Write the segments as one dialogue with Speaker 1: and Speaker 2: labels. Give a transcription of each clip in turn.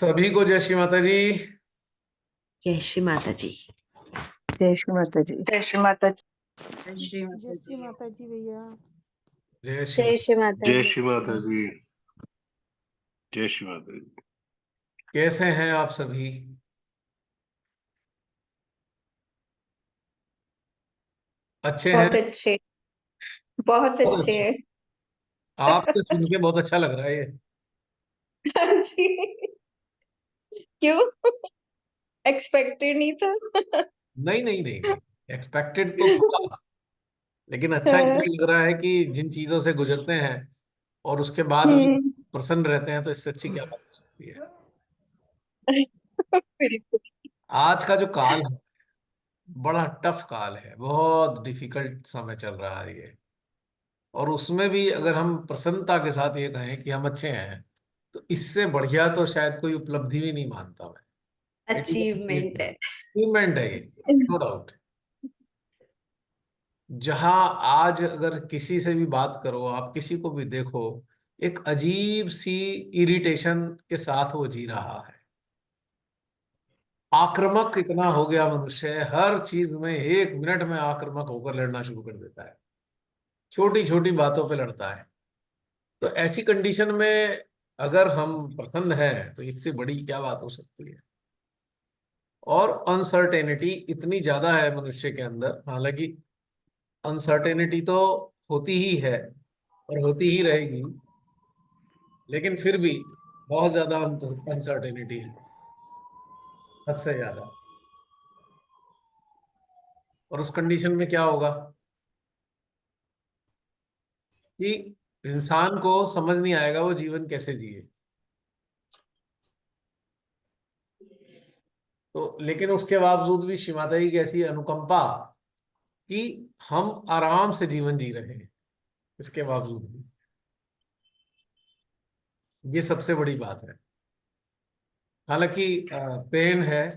Speaker 1: सभी को जय श्री माता जी।
Speaker 2: जय श्री माता जी।
Speaker 3: जय श्री माता जी।
Speaker 4: जय श्री माता जी।
Speaker 3: जय श्री माता
Speaker 5: जय श्री माता जी भैया।
Speaker 1: जय श्री
Speaker 4: जय श्री माता
Speaker 6: जय
Speaker 4: जी।
Speaker 6: श्री माता जी। जय श्री माता जी।
Speaker 1: कैसे हैं आप सभी? अच्छे हैं?
Speaker 4: बहुत अच्छे, बहुत
Speaker 1: बहुत
Speaker 4: अच्छे
Speaker 1: अच्छे।
Speaker 4: हैं।
Speaker 1: आपसे सुन के बहुत अच्छा लग रहा है ये।
Speaker 4: हाँ जी। क्यों? एक्सपेक्टेड नहीं था।
Speaker 1: नहीं नहीं नहीं नहीं, एक्सपेक्टेड तो था, लेकिन अच्छा इसलिए लग रहा है कि जिन चीजों से गुजरते हैं और उसके बाद भी
Speaker 4: हम्म।
Speaker 1: प्रसन्न रहते हैं, तो इससे अच्छी क्या बात हो सकती है।
Speaker 4: बिल्कुल।
Speaker 1: आज का जो काल है, बड़ा टफ काल है, बहुत डिफिकल्ट समय चल रहा है ये। और उसमें भी अगर हम प्रसन्नता के साथ ये कहें कि हम अच्छे हैं, तो इससे बढ़िया तो शायद कोई उपलब्धि भी नहीं मानता मैं।
Speaker 2: अचीवमेंट है।
Speaker 1: अचीवमेंट है ये, नो डाउट। जहां आज अगर किसी से भी बात करो, आप किसी को भी देखो, एक अजीब सी इरिटेशन के साथ वो जी रहा है। आक्रामक इतना हो गया मनुष्य, हर चीज में 1 मिनट में आक्रामक होकर लड़ना शुरू कर देता है, छोटी छोटी बातों पे लड़ता है। तो ऐसी कंडीशन में अगर हम प्रसन्न हैं, तो इससे बड़ी क्या बात हो सकती है। और अनसर्टेनिटी इतनी ज्यादा है मनुष्य के अंदर, हालांकि अनसर्टेनिटी तो होती ही है और होती ही रहेगी, लेकिन फिर भी बहुत ज्यादा अनसर्टेनिटी है, हद से ज्यादा। और उस कंडीशन में क्या होगा कि इंसान को समझ नहीं आएगा वो जीवन कैसे जिए। तो लेकिन उसके बावजूद भी श्री माता जी की ऐसी अनुकंपा कि हम आराम से जीवन जी रहे हैं, इसके बावजूद भी ये सबसे बड़ी बात है। हालांकि पेन है,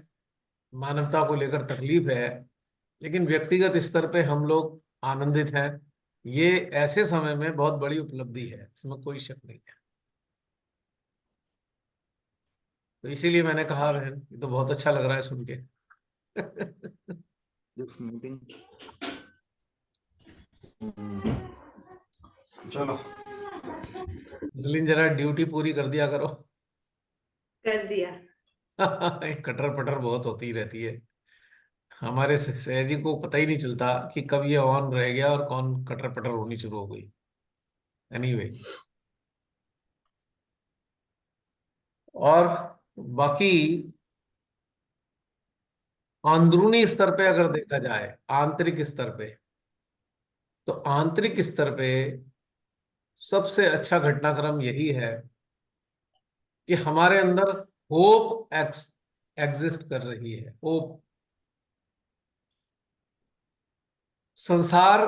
Speaker 1: मानवता को लेकर तकलीफ है, लेकिन व्यक्तिगत स्तर पे हम लोग आनंदित हैं। ये ऐसे समय में बहुत बड़ी उपलब्धि है, इसमें कोई शक नहीं है। तो इसीलिए मैंने कहा बहन, ये तो बहुत अच्छा लग रहा है सुन के।
Speaker 6: दिस मीटिंग चलो
Speaker 1: जलीन जरा ड्यूटी पूरी कर दिया करो।
Speaker 2: कर दिया।
Speaker 1: कटर पटर बहुत होती रहती है। हमारे सहजी को पता ही नहीं चलता कि कब ये ऑन रह गया और कौन कटर पटर होनी शुरू हो गई। एनीवे, और बाकी अंदरूनी स्तर पे अगर देखा जाए, आंतरिक स्तर पे, तो आंतरिक स्तर पे सबसे अच्छा घटनाक्रम यही है कि हमारे अंदर होप एग्जिस्ट कर रही है। होप। संसार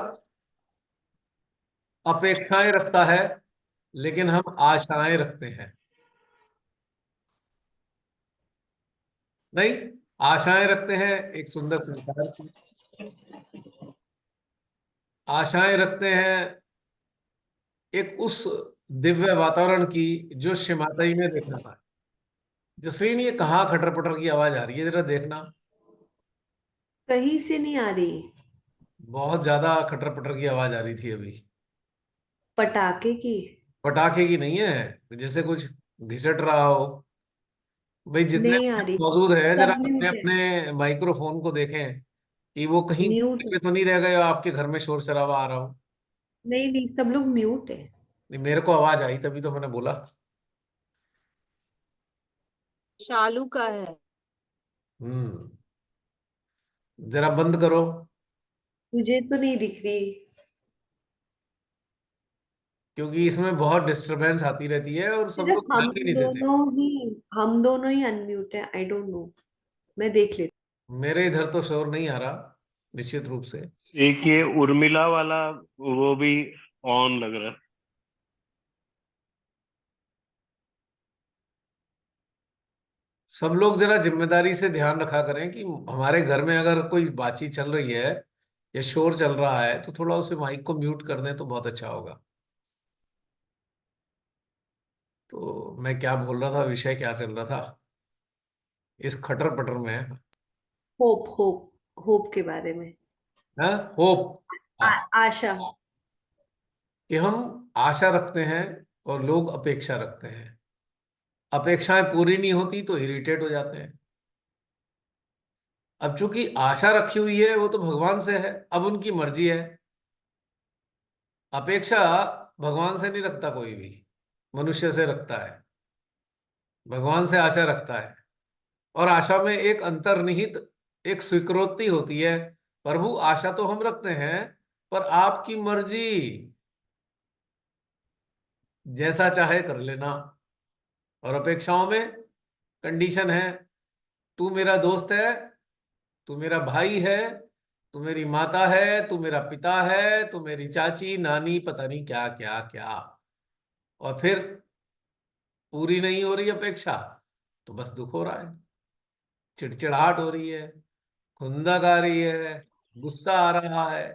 Speaker 1: अपेक्षाएं रखता है, लेकिन हम आशाएं रखते हैं। नहीं, आशाएं रखते हैं एक सुंदर संसार की, आशाएं रखते हैं एक उस दिव्य वातावरण की जो श्री माता जी ने देखा था। जसरीन, ये कहाँ खटर पटर की आवाज आ रही है, जरा देखना।
Speaker 2: कहीं से नहीं आ रही।
Speaker 1: बहुत ज्यादा खटर पटर की आवाज आ रही थी अभी।
Speaker 2: पटाखे की।
Speaker 1: पटाखे की नहीं है, जैसे कुछ घिसट रहा हो। भाई जितने
Speaker 2: नहीं आ रही।
Speaker 1: मौजूद है, जरा
Speaker 2: सब
Speaker 1: अपने
Speaker 2: म्यूट है।
Speaker 1: अपने माइक्रोफोन को देखें कि वो कहीं
Speaker 2: म्यूट है।
Speaker 1: पे तो नहीं रह गए, आपके घर में शोर शराबा आ रहा हो।
Speaker 2: नहीं नहीं, सब लोग म्यूट है।
Speaker 1: नहीं, मेरे को आवाज आई तभी तो मैंने बोला।
Speaker 5: शालू का है।
Speaker 1: हम्म। जरा बंद करो।
Speaker 2: मुझे तो नहीं दिख रही।
Speaker 1: क्योंकि इसमें बहुत डिस्टरबेंस आती रहती है और सब
Speaker 2: सिर्फ
Speaker 1: लोग ध्यान भी नहीं देते।
Speaker 2: हम दोनों ही अनम्यूट है। I don't know. मैं देख लेती
Speaker 1: मेरे इधर तो शोर नहीं आ रहा, निश्चित रूप से।
Speaker 6: एक ये उर्मिला वाला वो भी ऑन लग रहा है।
Speaker 1: सब लोग जरा जिम्मेदारी से ध्यान रखा करें कि हमारे घर में अगर कोई बातचीत चल रही है या शोर चल रहा है, तो थोड़ा उसे माइक को म्यूट कर दें तो बहुत अच्छा होगा। तो मैं क्या बोल रहा था, विषय क्या चल रहा था? इस खटर पटर में।
Speaker 2: होप होप होप के बारे में।
Speaker 1: है होप।
Speaker 2: आशा।
Speaker 1: कि हम आशा रखते हैं और लोग अपेक्षा रखते हैं। अपेक्षाएं पूरी नहीं होती तो इरिटेट हो जाते हैं। अब चूंकि आशा रखी हुई है वो तो भगवान से है, अब उनकी मर्जी है। अपेक्षा भगवान से नहीं रखता कोई भी, मनुष्य से रखता है। भगवान से आशा रखता है। और आशा में एक अंतर्निहित एक स्वीकृति होती है। प्रभु आशा तो हम रखते हैं, पर आपकी मर्जी, जैसा चाहे कर लेना। और अपेक्षाओं में कंडीशन है। तू मेरा दोस्त है, तू मेरा भाई है, तू मेरी माता है, तू मेरा पिता है, तू मेरी चाची नानी पता नहीं क्या क्या क्या। और फिर पूरी नहीं हो रही अपेक्षा तो बस दुख हो रहा है, चिड़चिड़ाहट हो रही है, खुंदक आ रही है, गुस्सा आ रहा है।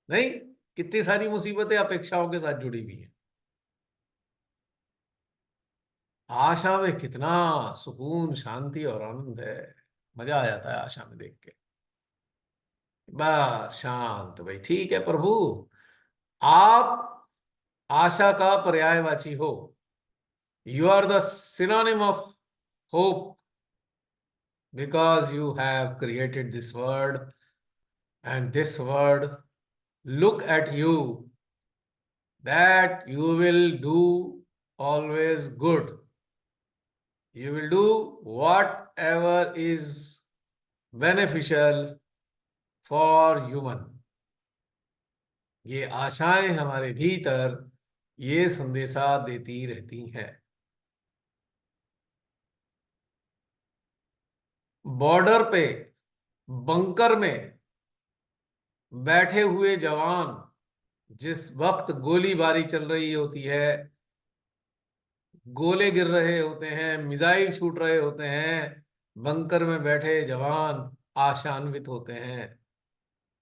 Speaker 1: नहीं, कितनी सारी मुसीबतें अपेक्षाओं के साथ जुड़ी हुई हैं। आशा में कितना सुकून शांति और आनंद है। मजा आ जाता है आशा में देख के। बस शांत भाई, ठीक है प्रभु, आप आशा का पर्यायवाची हो। You are the synonym of hope, because you have created this word, and this word look at you, that you will do always good. You will do whatever is beneficial for human. ये आशाएं हमारे भीतर ये संदेशा देती रहती हैं। Border पे बंकर में बैठे हुए जवान जिस वक्त गोलीबारी चल रही होती है, गोले गिर रहे होते हैं, मिसाइल छूट रहे होते हैं, बंकर में बैठे जवान आशान्वित होते हैं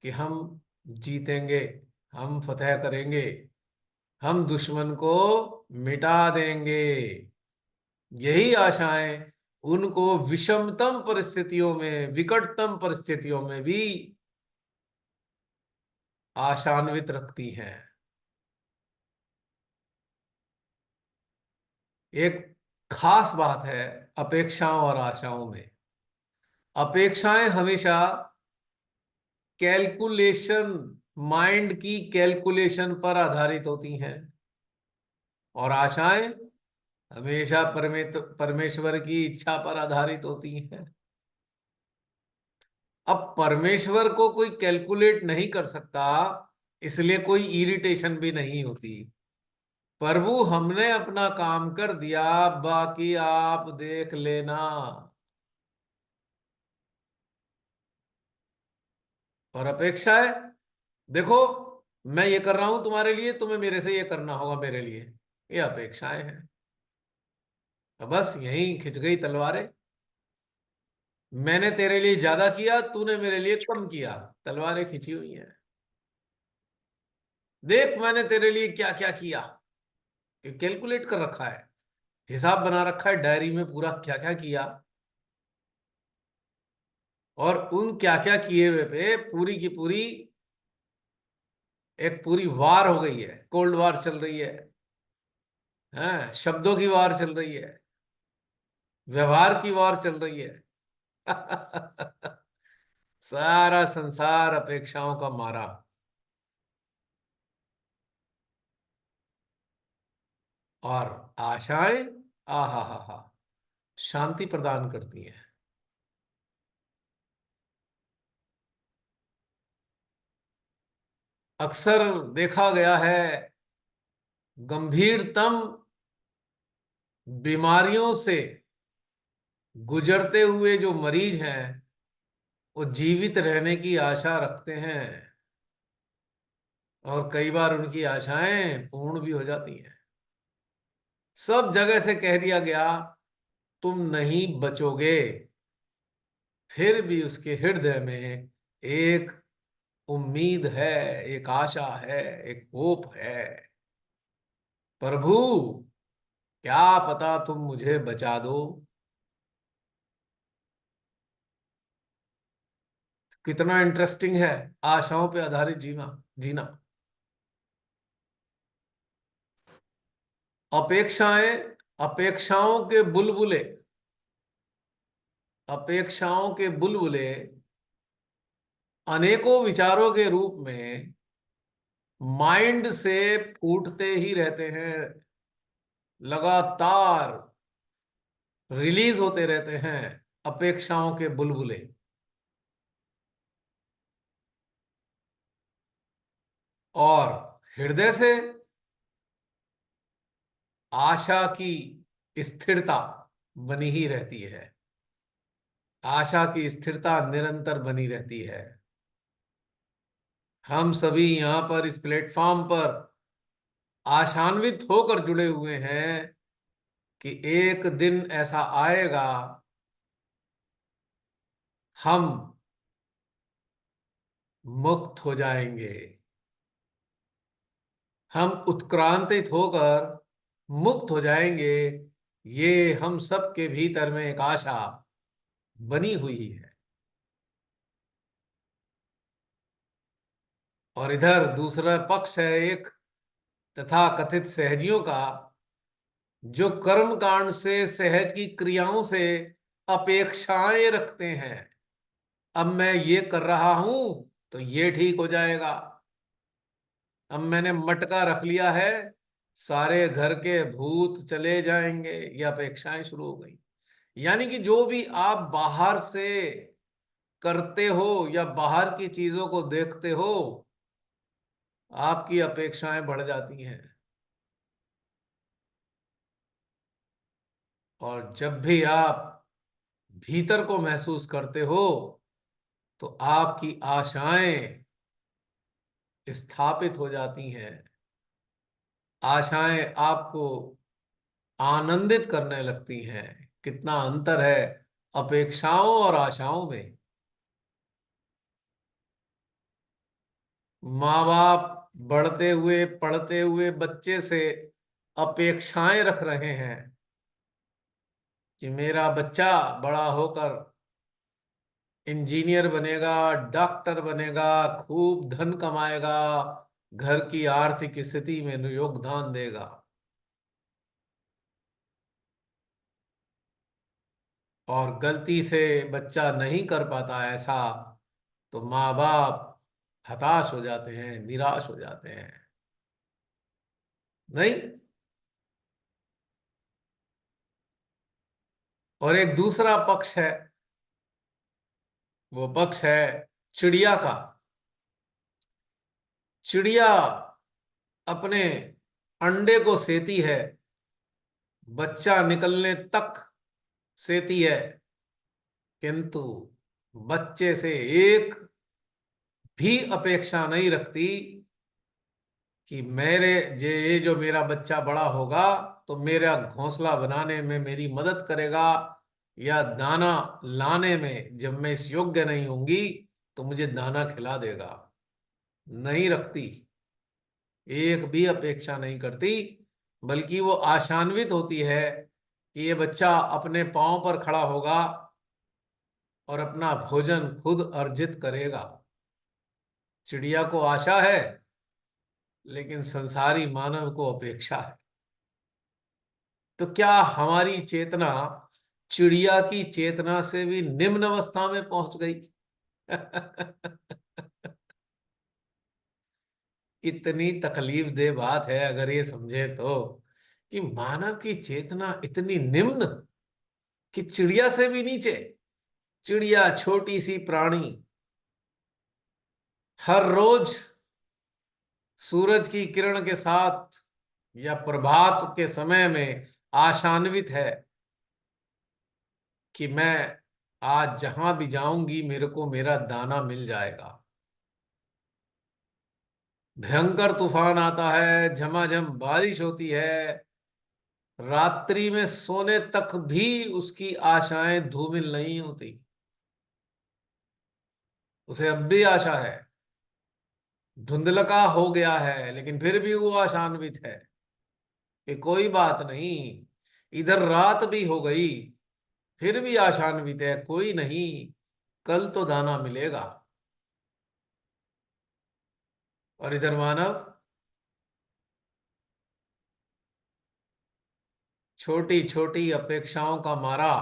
Speaker 1: कि हम जीतेंगे, हम फतह करेंगे, हम दुश्मन को मिटा देंगे। यही आशाएं उनको विषमतम परिस्थितियों में, विकटतम परिस्थितियों में भी आशान्वित रखती हैं। एक खास बात है अपेक्षाओं और आशाओं में। अपेक्षाएं हमेशा कैलकुलेशन, माइंड की कैलकुलेशन पर आधारित होती हैं, और आशाएं हमेशा परमेश्वर की इच्छा पर आधारित होती हैं। अब परमेश्वर को कोई कैलकुलेट नहीं कर सकता, इसलिए कोई इरिटेशन भी नहीं होती। प्रभु हमने अपना काम कर दिया, बाकी आप देख लेना। और अपेक्षा है, देखो मैं ये कर रहा हूं तुम्हारे लिए, तुम्हें मेरे से ये करना होगा मेरे लिए। ये अपेक्षाएं हैं। तो बस यहीं खिंच गई तलवारें। मैंने तेरे लिए ज्यादा किया, तूने मेरे लिए कम किया, तलवारें खिंची हुई हैं। देख मैंने तेरे लिए क्या क्या किया, कैलकुलेट कर रखा है, हिसाब बना रखा है डायरी में पूरा क्या क्या किया। और उन क्या क्या किए हुए पे पूरी की पूरी एक पूरी वार हो गई है, कोल्ड वार चल रही है। हाँ, शब्दों की वार चल रही है, व्यवहार की वार चल रही है। सारा संसार अपेक्षाओं का मारा। और आशाएं आहा हा हा शांति प्रदान करती हैं। अक्सर देखा गया है गंभीरतम बीमारियों से गुजरते हुए जो मरीज हैं वो जीवित रहने की आशा रखते हैं, और कई बार उनकी आशाएं पूर्ण भी हो जाती हैं। सब जगह से कह दिया गया तुम नहीं बचोगे, फिर भी उसके हृदय में एक उम्मीद है, एक आशा है, एक होप है। प्रभु क्या पता तुम मुझे बचा दो, कितना इंटरेस्टिंग है आशाओं पे आधारित जीना जीना। अपेक्षाएं, अपेक्षाओं के बुलबुले, अपेक्षाओं के बुलबुले अनेकों विचारों के रूप में माइंड से फूटते ही रहते हैं, लगातार रिलीज होते रहते हैं अपेक्षाओं के बुलबुले। और हृदय से आशा की स्थिरता बनी ही रहती है, आशा की स्थिरता निरंतर बनी रहती है। हम सभी यहां पर इस प्लेटफॉर्म पर आशान्वित होकर जुड़े हुए हैं कि एक दिन ऐसा आएगा हम मुक्त हो जाएंगे, हम उत्क्रांतित होकर मुक्त हो जाएंगे। ये हम सब के भीतर में एक आशा बनी हुई है। और इधर दूसरा पक्ष है एक तथाकथित सहजियों का, जो कर्म कांड से, सहज की क्रियाओं से अपेक्षाएं रखते हैं। अब मैं ये कर रहा हूं तो ये ठीक हो जाएगा, अब मैंने मटका रख लिया है सारे घर के भूत चले जाएंगे, ये अपेक्षाएं शुरू हो गई। यानी कि जो भी आप बाहर से करते हो या बाहर की चीजों को देखते हो, आपकी अपेक्षाएं बढ़ जाती हैं। और जब भी आप भीतर को महसूस करते हो तो आपकी आशाएं स्थापित हो जाती हैं, आशाएं आपको आनंदित करने लगती हैं। कितना अंतर है अपेक्षाओं और आशाओं में। माँ बाप बढ़ते हुए पढ़ते हुए बच्चे से अपेक्षाएं रख रहे हैं कि मेरा बच्चा बड़ा होकर इंजीनियर बनेगा, डॉक्टर बनेगा, खूब धन कमाएगा, घर की आर्थिक स्थिति में योगदान देगा। और गलती से बच्चा नहीं कर पाता ऐसा, तो माँ बाप हताश हो जाते हैं, निराश हो जाते हैं। नहीं। और एक दूसरा पक्ष है, वो पक्ष है चिड़िया का। चिड़िया अपने अंडे को सेती है, बच्चा निकलने तक सेती है, किंतु बच्चे से एक भी अपेक्षा नहीं रखती कि ये जो मेरा बच्चा बड़ा होगा तो मेरा घोंसला बनाने में मेरी मदद करेगा, या दाना लाने में जब मैं इस योग्य नहीं होंगी तो मुझे दाना खिला देगा। नहीं रखती, एक भी अपेक्षा नहीं करती, बल्कि वो आशान्वित होती है कि ये बच्चा अपने पांव पर खड़ा होगा और अपना भोजन खुद अर्जित करेगा। चिड़िया को आशा है, लेकिन संसारी मानव को अपेक्षा है। तो क्या हमारी चेतना चिड़िया की चेतना से भी निम्न अवस्था में पहुंच गई? कितनी तकलीफ दे बात है अगर ये समझे तो, कि मानव की चेतना इतनी निम्न कि चिड़िया से भी नीचे। चिड़िया छोटी सी प्राणी हर रोज सूरज की किरण के साथ या प्रभात के समय में आशान्वित है कि मैं आज जहां भी जाऊंगी मेरे को मेरा दाना मिल जाएगा। भयंकर तूफान आता है, झमाझम बारिश होती है, रात्रि में सोने तक भी उसकी आशाएं धूमिल नहीं होती। उसे अब भी आशा है, धुंधलका हो गया है लेकिन फिर भी वो आशान्वित है कि कोई बात नहीं, इधर रात भी हो गई फिर भी आशान्वित है, कोई नहीं, कल तो दाना मिलेगा। और इधर मानव छोटी छोटी अपेक्षाओं का मारा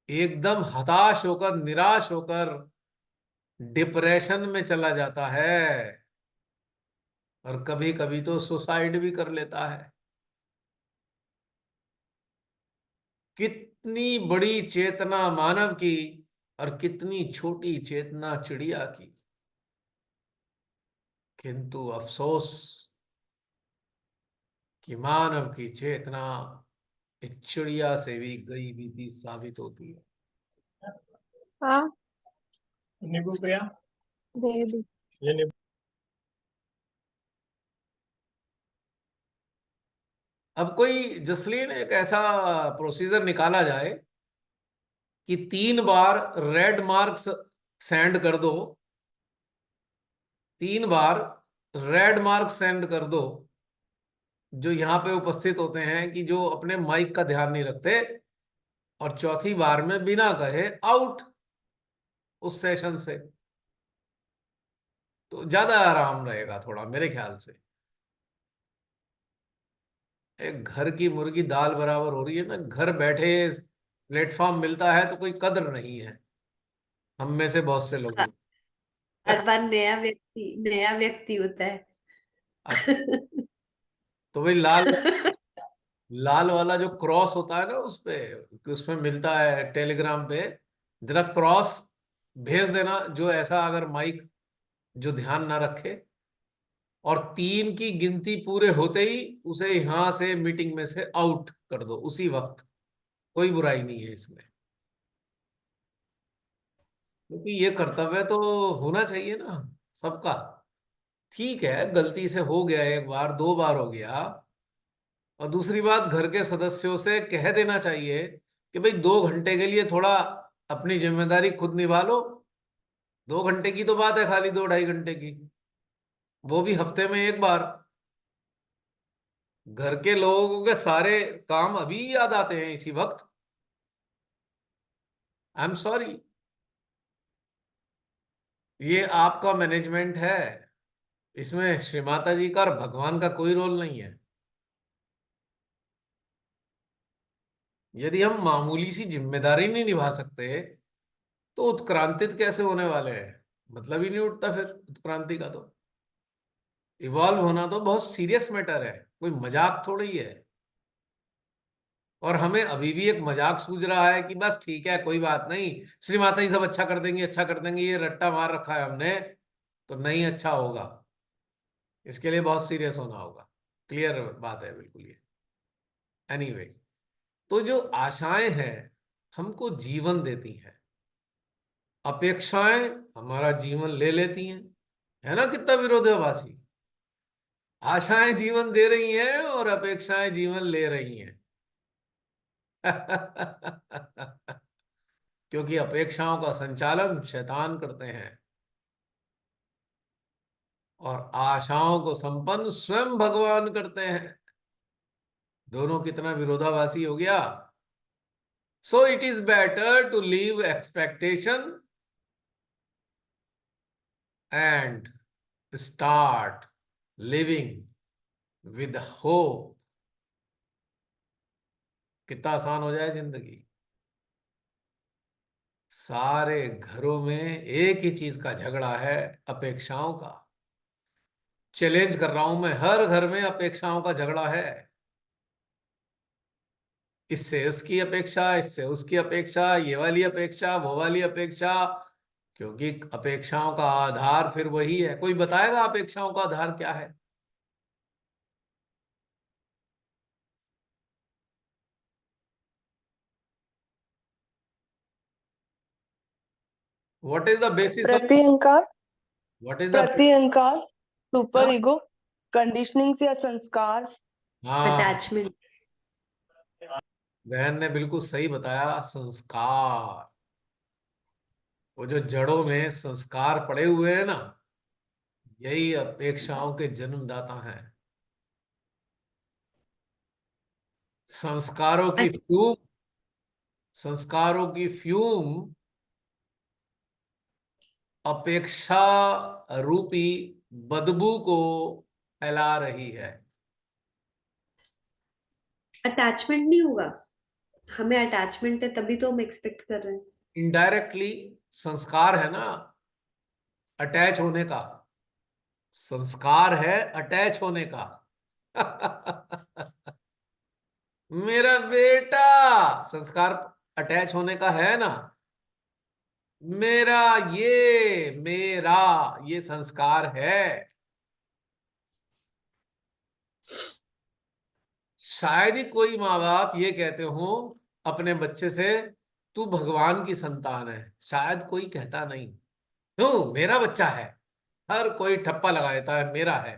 Speaker 1: एकदम हताश होकर, निराश होकर डिप्रेशन में चला जाता है, और कभी कभी तो सुसाइड भी कर लेता है। कितनी बड़ी चेतना मानव की और कितनी छोटी चेतना चिड़िया की। किंतु अफसोस कि मानव की चेतना एक चिड़िया से भी गई बीती साबित होती है।
Speaker 4: हाँ,
Speaker 6: नींबू प्रिया,
Speaker 4: दे दी।
Speaker 6: ये नींबू।
Speaker 1: अब कोई जसलीन एक ऐसा प्रोसीजर निकाला जाए कि 3 बार रेड मार्क्स सेंड कर दो, 3 बार रेड मार्क सेंड कर दो जो यहाँ पे उपस्थित होते हैं कि जो अपने माइक का ध्यान नहीं रखते, और चौथी बार में बिना कहे आउट उस सेशन से, तो ज्यादा आराम रहेगा थोड़ा मेरे ख्याल से। एक घर की मुर्गी दाल बराबर हो रही है ना, घर बैठे प्लेटफॉर्म मिलता है तो कोई कद्र नहीं है हम में से बहुत से लोगों की।
Speaker 2: हर बार नया व्यक्ति होता है।
Speaker 1: अब तो भाई लाल लाल वाला जो क्रॉस होता है ना उस पे, उसमें मिलता है टेलीग्राम पे, जरा क्रॉस भेज देना जो ऐसा अगर माइक जो ध्यान ना रखे, और 3 की गिनती पूरे होते ही उसे यहां से मीटिंग में से आउट कर दो उसी वक्त। कोई बुराई नहीं है इसमें, क्योंकि ये कर्तव्य तो होना चाहिए ना सबका। ठीक है, गलती से हो गया, 1 बार 2 बार हो गया, और दूसरी बात घर के सदस्यों से कह देना चाहिए कि भाई 2 घंटे के लिए थोड़ा अपनी जिम्मेदारी खुद निभा लो। 2 घंटे की तो बात है, खाली 2 ढाई घंटे की, वो भी हफ्ते में 1 बार। घर के लोगों के सारे काम अभी याद आते हैं इसी वक्त। आई एम सॉरी, ये आपका मैनेजमेंट है, इसमें श्री माता जी का और भगवान का कोई रोल नहीं है। यदि हम मामूली सी जिम्मेदारी नहीं निभा सकते तो उत्क्रांतित कैसे होने वाले हैं? मतलब ही नहीं उठता फिर उत्क्रांति का। तो इवॉल्व होना तो बहुत सीरियस मैटर है, कोई मजाक थोड़ी है। और हमें अभी भी एक मजाक सूझ रहा है कि बस ठीक है कोई बात नहीं, श्री माता जी सब अच्छा कर देंगे, अच्छा कर देंगे, ये रट्टा मार रखा है हमने, तो नहीं अच्छा होगा। इसके लिए बहुत सीरियस होना होगा, क्लियर बात है बिल्कुल ये। एनीवे, तो जो आशाएं हैं हमको जीवन देती हैं, अपेक्षाएं हमारा जीवन ले लेती हैं। है ना कितना विरोधाभासी? आशाएं जीवन दे रही हैं और अपेक्षाएं जीवन ले रही हैं। क्योंकि अपेक्षाओं का संचालन शैतान करते हैं और आशाओं को संपन्न स्वयं भगवान करते हैं। दोनों कितना विरोधाभासी हो गया। So it is better to leave expectation and start living with hope. कितना आसान हो जाए जिंदगी। सारे घरों में एक ही चीज का झगड़ा है, अपेक्षाओं का। चैलेंज कर रहा हूं मैं, हर घर में अपेक्षाओं का झगड़ा है। इससे उसकी अपेक्षा, इससे उसकी अपेक्षा, ये वाली अपेक्षा, वो वाली अपेक्षा। क्योंकि अपेक्षाओं का आधार फिर वही है। कोई बताएगा अपेक्षाओं का आधार क्या है? What is the basis of,
Speaker 3: प्रतिअहंकार,
Speaker 1: व्हाट इज द
Speaker 3: प्रतिअहंकार, सुपर ईगो, कंडीशनिंग या संस्कार।
Speaker 1: हाँ,
Speaker 2: अटैचमेंट।
Speaker 1: बहन ने बिल्कुल सही बताया, संस्कार। वो जो जड़ों में संस्कार पड़े हुए हैं ना, यही अपेक्षाओं के जन्मदाता हैं। संस्कारों की फ्यूम, संस्कारों की फ्यूम अपेक्षा रूपी बदबू को फैला रही है।
Speaker 2: अटैचमेंट नहीं होगा? हमें अटैचमेंट है तभी तो हम एक्सपेक्ट कर रहे हैं।
Speaker 1: इनडायरेक्टली संस्कार है ना अटैच होने का, संस्कार है अटैच होने का। मेरा बेटा, संस्कार अटैच होने का है ना। मेरा मेरा ये संस्कार है। शायद ही कोई माँ बाप ये कहते हो अपने बच्चे से तू भगवान की संतान है, शायद कोई कहता नहीं। क्यों? मेरा बच्चा है, हर कोई ठप्पा लगा देता है मेरा है।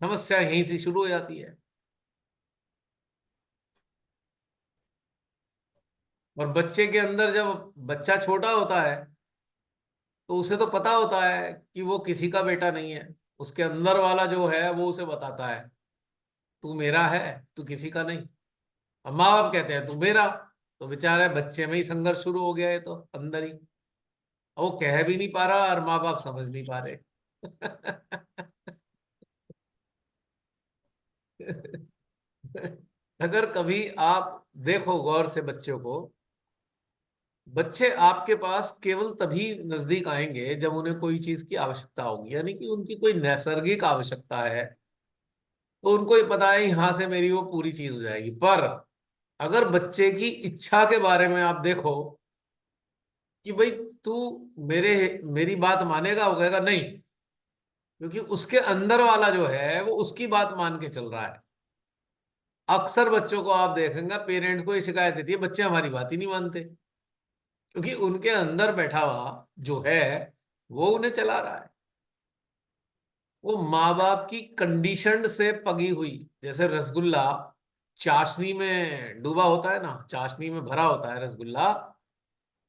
Speaker 1: समस्या यहीं से शुरू हो जाती है। और बच्चे के अंदर जब बच्चा छोटा होता है तो उसे तो पता होता है कि वो किसी का बेटा नहीं है। उसके अंदर वाला जो है वो उसे बताता है तू मेरा है, तू किसी का नहीं। अब माँ बाप कहते हैं तू मेरा, तो बेचारे बच्चे में ही संघर्ष शुरू हो गया है तो अंदर ही। वो कह भी नहीं पा रहा और माँ बाप समझ नहीं पा रहे। अगर कभी आप देखो गौर से बच्चों को, बच्चे आपके पास केवल तभी नजदीक आएंगे जब उन्हें कोई चीज की आवश्यकता होगी, यानी कि उनकी कोई नैसर्गिक आवश्यकता है तो उनको ही पता है यहां से मेरी वो पूरी चीज हो जाएगी। पर अगर बच्चे की इच्छा के बारे में आप देखो कि भाई तू मेरे मेरी बात मानेगा, वो कहेगा नहीं, क्योंकि उसके अंदर वाला जो है वो उसकी बात मान के चल रहा है। अक्सर बच्चों को आप देखेंगे पेरेंट्स को ये शिकायत देती है बच्चे हमारी बात ही नहीं मानते, क्योंकि उनके अंदर बैठा हुआ जो है वो उन्हें चला रहा है। वो माँ बाप की कंडीशन से पगी हुई, जैसे रसगुल्ला चाशनी में डूबा होता है ना, चाशनी में भरा होता है रसगुल्ला,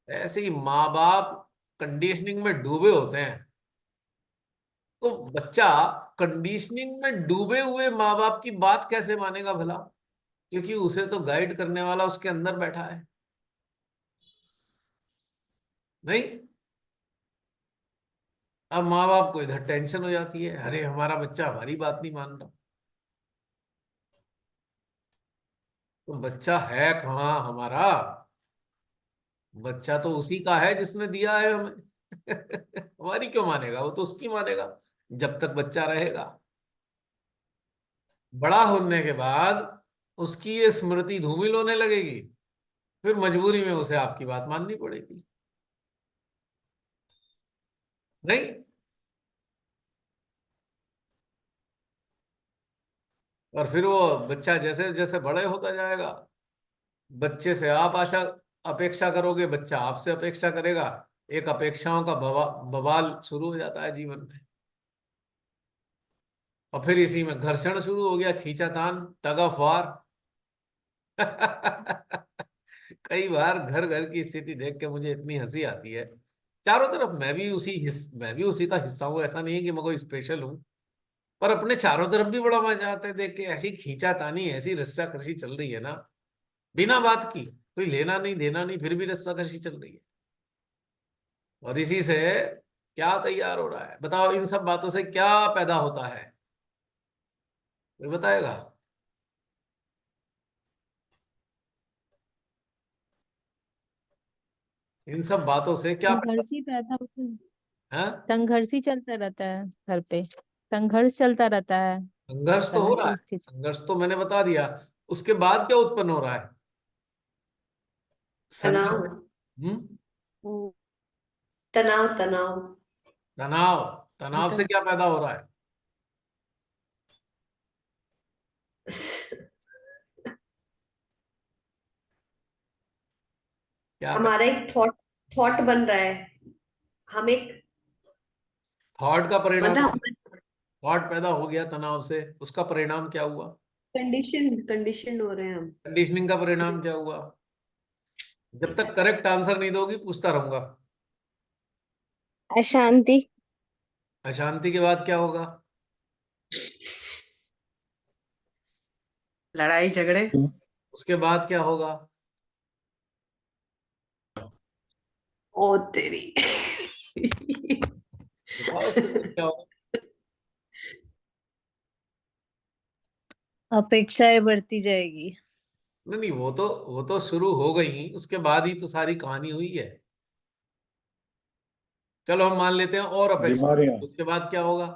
Speaker 1: ऐसे ही माँ बाप कंडीशनिंग में डूबे होते हैं। तो बच्चा कंडीशनिंग में डूबे हुए माँ बाप की बात कैसे मानेगा भला, क्योंकि उसे तो गाइड करने वाला उसके अंदर बैठा है। नहीं, अब माँ बाप को इधर टेंशन हो जाती है, अरे हमारा बच्चा हमारी बात नहीं मान रहा। तो बच्चा है कहाँ हमारा? बच्चा तो उसी का है जिसने दिया है हमें। हमारी क्यों मानेगा? वो तो उसकी मानेगा जब तक बच्चा रहेगा। बड़ा होने के बाद उसकी ये स्मृति धूमिल होने लगेगी, फिर मजबूरी में उसे आपकी बात माननी पड़ेगी। नहीं, और फिर वो बच्चा जैसे जैसे बड़े होता जाएगा, बच्चे से आप आशा अपेक्षा करोगे, बच्चा आपसे अपेक्षा करेगा। एक अपेक्षाओं का बवाल शुरू हो जाता है जीवन में। और फिर इसी में घर्षण शुरू हो गया, खींचातान, टग ऑफ वार। कई बार घर घर की स्थिति देख के मुझे इतनी हंसी आती है। चारों तरफ मैं भी उसी का हिस्सा हूँ, ऐसा नहीं है कि मैं कोई स्पेशल हूँ। पर अपने चारों तरफ भी बड़ा मजा आता है देख के, ऐसी खींचातानी, ऐसी रस्साकशी चल रही है ना, बिना बात की, कोई लेना नहीं देना नहीं, फिर भी रस्साकशी चल रही है। और इसी से क्या तैयार हो रहा है बताओ? इन सब बातों से क्या पैदा होता है, कोई बताएगा? इन सब बातों से क्या पैदा?
Speaker 4: संघर्ष ही पैदा होता है।
Speaker 1: है?
Speaker 4: संघर्ष ही चलता रहता है घर पे। संघर्ष चलता रहता है।
Speaker 1: संघर्ष तो हो
Speaker 4: तरह
Speaker 1: रहा
Speaker 4: की
Speaker 1: है,
Speaker 4: स्थिति।
Speaker 1: संघर्ष तो मैंने बता दिया। उसके बाद क्या उत्पन्न हो रहा है? संघर्ष।
Speaker 2: तनाव।
Speaker 1: हम्म।
Speaker 2: तनाव तनाव।
Speaker 1: तनाव। तनाव से
Speaker 4: मतलब
Speaker 1: क्या पैदा हो रहा है? क्या
Speaker 2: हमारा एक थॉट थॉट बन रहा है। हम एक
Speaker 1: थॉट का परिणाम?
Speaker 2: मतलब
Speaker 1: थॉट पैदा हो गया तनाव से, उसका परिणाम क्या हुआ?
Speaker 2: कंडीशन हो रहे हैं हम।
Speaker 1: कंडीशनिंग का परिणाम क्या हुआ? जब तक करेक्ट आंसर नहीं दोगी पूछता रहूंगा।
Speaker 4: अशांति।
Speaker 1: अशांति के बाद क्या होगा?
Speaker 7: लड़ाई झगड़े।
Speaker 1: उसके बाद क्या होगा?
Speaker 2: ओ तेरी।
Speaker 1: बताओ इसके बाद क्या होगा।
Speaker 5: अपेक्षाएं बढ़ती जाएगी।
Speaker 1: नहीं नहीं, वो तो शुरू हो गई ही, उसके बाद ही तो सारी कहानी हुई है। चलो हम मान लेते हैं और अपेक्षा,
Speaker 7: बीमारियां।
Speaker 1: उसके बाद क्या होगा।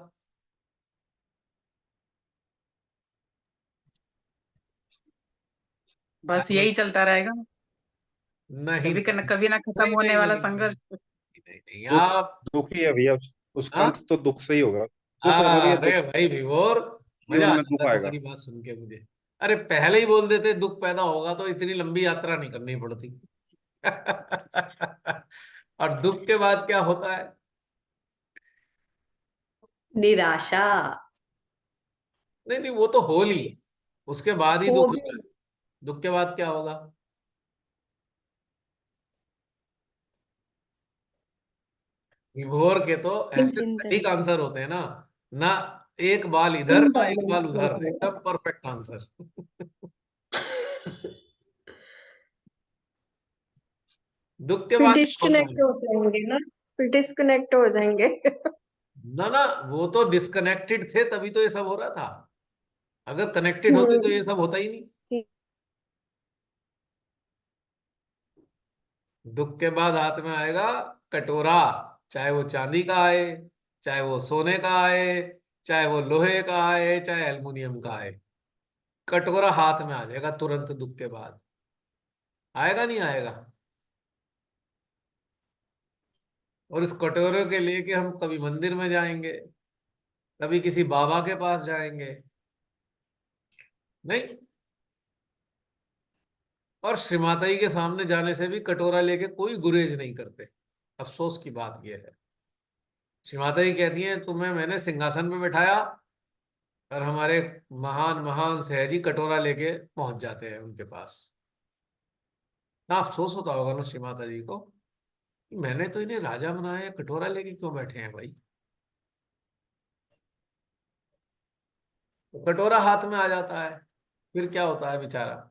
Speaker 8: बस यही चलता रहेगा।
Speaker 1: नहीं
Speaker 8: कभी ना खत्म
Speaker 1: नहीं नहीं
Speaker 8: होने वाला
Speaker 1: नहीं नहीं
Speaker 8: संघर्ष।
Speaker 1: नहीं नहीं,
Speaker 7: दुख,
Speaker 1: आप।
Speaker 7: दुख ही है भैया। उसका
Speaker 1: हाँ
Speaker 7: अंत तो दुख से ही होगा। दुख होगा भैया,
Speaker 1: अरे
Speaker 7: दुख।
Speaker 1: भाई विभोर, मजा
Speaker 7: जीवन
Speaker 1: आ
Speaker 7: में दुख
Speaker 1: जाता
Speaker 7: आएगा।
Speaker 1: तुम्हारी बात सुन के मुझे। अरे पहले ही बोल देते दुख पैदा होगा तो इतनी लंबी यात्रा नहीं करनी पड़ती। और दुख के बाद क्या होता है।
Speaker 2: निराशा।
Speaker 1: नहीं नहीं, वो तो होली, उसके बाद ही
Speaker 2: वो
Speaker 1: दुख
Speaker 2: भी।
Speaker 1: होता है। दुख के बाद क्या होगा। विभोर के तो ऐसे
Speaker 3: चिंतन।
Speaker 1: सटीक आंसर होते हैं ना, ना एक बाल इधर ना एक बाल
Speaker 2: इम्बैलेंस
Speaker 1: उधर,
Speaker 2: होता है।
Speaker 1: एकदम परफेक्ट आंसर। दुख के
Speaker 9: फिर
Speaker 1: बाद क्या होता
Speaker 9: डिस्कनेक्ट
Speaker 1: है।
Speaker 9: हो जाएंगे ना, फिर डिस्कनेक्ट हो जाएंगे।
Speaker 1: ना ना, वो तो डिस्कनेक्टेड थे तभी तो ये सब हो रहा था। अगर कनेक्टेड होते तो
Speaker 9: हम्म।
Speaker 1: ये सब होता ही नहीं। दुख के बाद हाथ में आएगा कटोरा, चाहे वो चांदी का आए, चाहे वो सोने का आए, चाहे वो लोहे का आए, चाहे एल्युमिनियम का आए, कटोरा हाथ में आ जाएगा तुरंत दुख के बाद। आएगा नहीं आएगा। और इस कटोरे के लिए कि हम कभी मंदिर में जाएंगे, कभी किसी बाबा के पास जाएंगे, नहीं। और श्री माता जी के सामने जाने से भी कटोरा लेके कोई गुरेज नहीं करते। अफसोस की बात यह है, श्री माता जी कहती हैं तुम्हें मैंने सिंहासन पे बैठाया, और हमारे महान महान सहजी कटोरा लेके पहुंच जाते हैं उनके पास। ना अफसोस होता होगा ना श्री माता जी को कि मैंने तो इन्हें राजा बनाया, कटोरा लेके क्यों बैठे हैं भाई। तो कटोरा हाथ में आ जाता है, फिर क्या होता है बेचारा,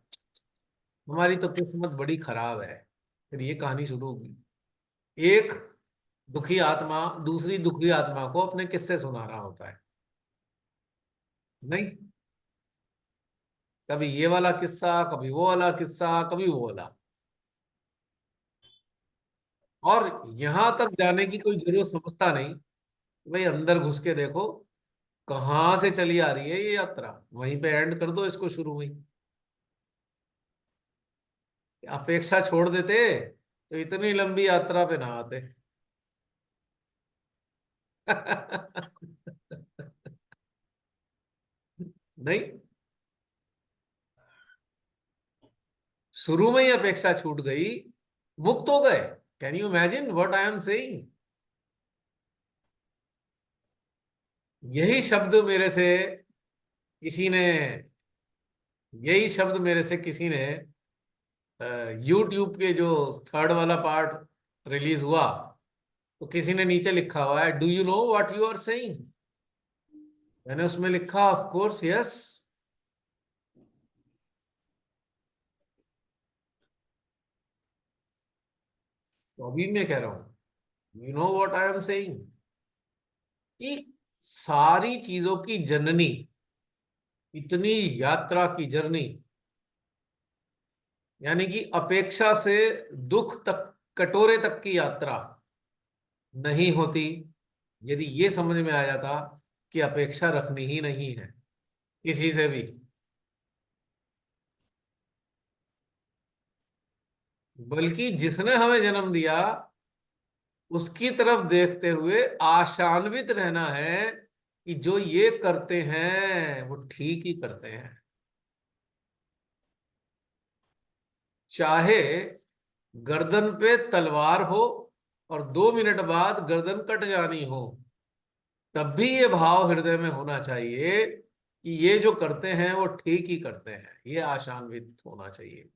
Speaker 1: हमारी तो किस्मत बड़ी खराब है। फिर ये कहानी शुरू होगी। एक दुखी आत्मा दूसरी दुखी आत्मा को अपने किस्से सुना रहा होता है, नहीं। कभी ये वाला किस्सा, कभी वो वाला किस्सा, कभी वो वाला। और यहां तक जाने की कोई जरूरत समझता नहीं। भाई अंदर घुस के देखो कहाँ से चली आ रही है ये यात्रा, वहीं पे एंड कर दो इसको शुरू में ही। अपेक्षा छोड़ देते तो इतनी लंबी यात्रा पे ना आते। नहीं, शुरू में ही अपेक्षा छूट गई, मुक्त हो गए। Can you imagine what I am saying. यही शब्द मेरे से किसी ने यही शब्द मेरे से किसी ने यूट्यूब के जो थर्ड वाला पार्ट रिलीज हुआ, तो किसी ने नीचे लिखा हुआ है do you know what you are saying. मैंने उसमें लिखा ऑफ कोर्स यस। तो अभी मैं कह रहा हूं you know what I am saying, कि सारी चीजों की जननी, इतनी यात्रा की जर्नी, यानी कि अपेक्षा से दुख तक, कटोरे तक की यात्रा नहीं होती यदि ये समझ में आ जाता कि अपेक्षा रखनी ही नहीं है किसी से भी। बल्कि जिसने हमें जन्म दिया उसकी तरफ देखते हुए आशान्वित रहना है कि जो ये करते हैं वो ठीक ही करते हैं। चाहे गर्दन पे तलवार हो और 2 मिनट बाद गर्दन कट जानी हो, तब भी ये भाव हृदय में होना चाहिए कि ये जो करते हैं वो ठीक ही करते हैं, ये आशान्वित होना चाहिए।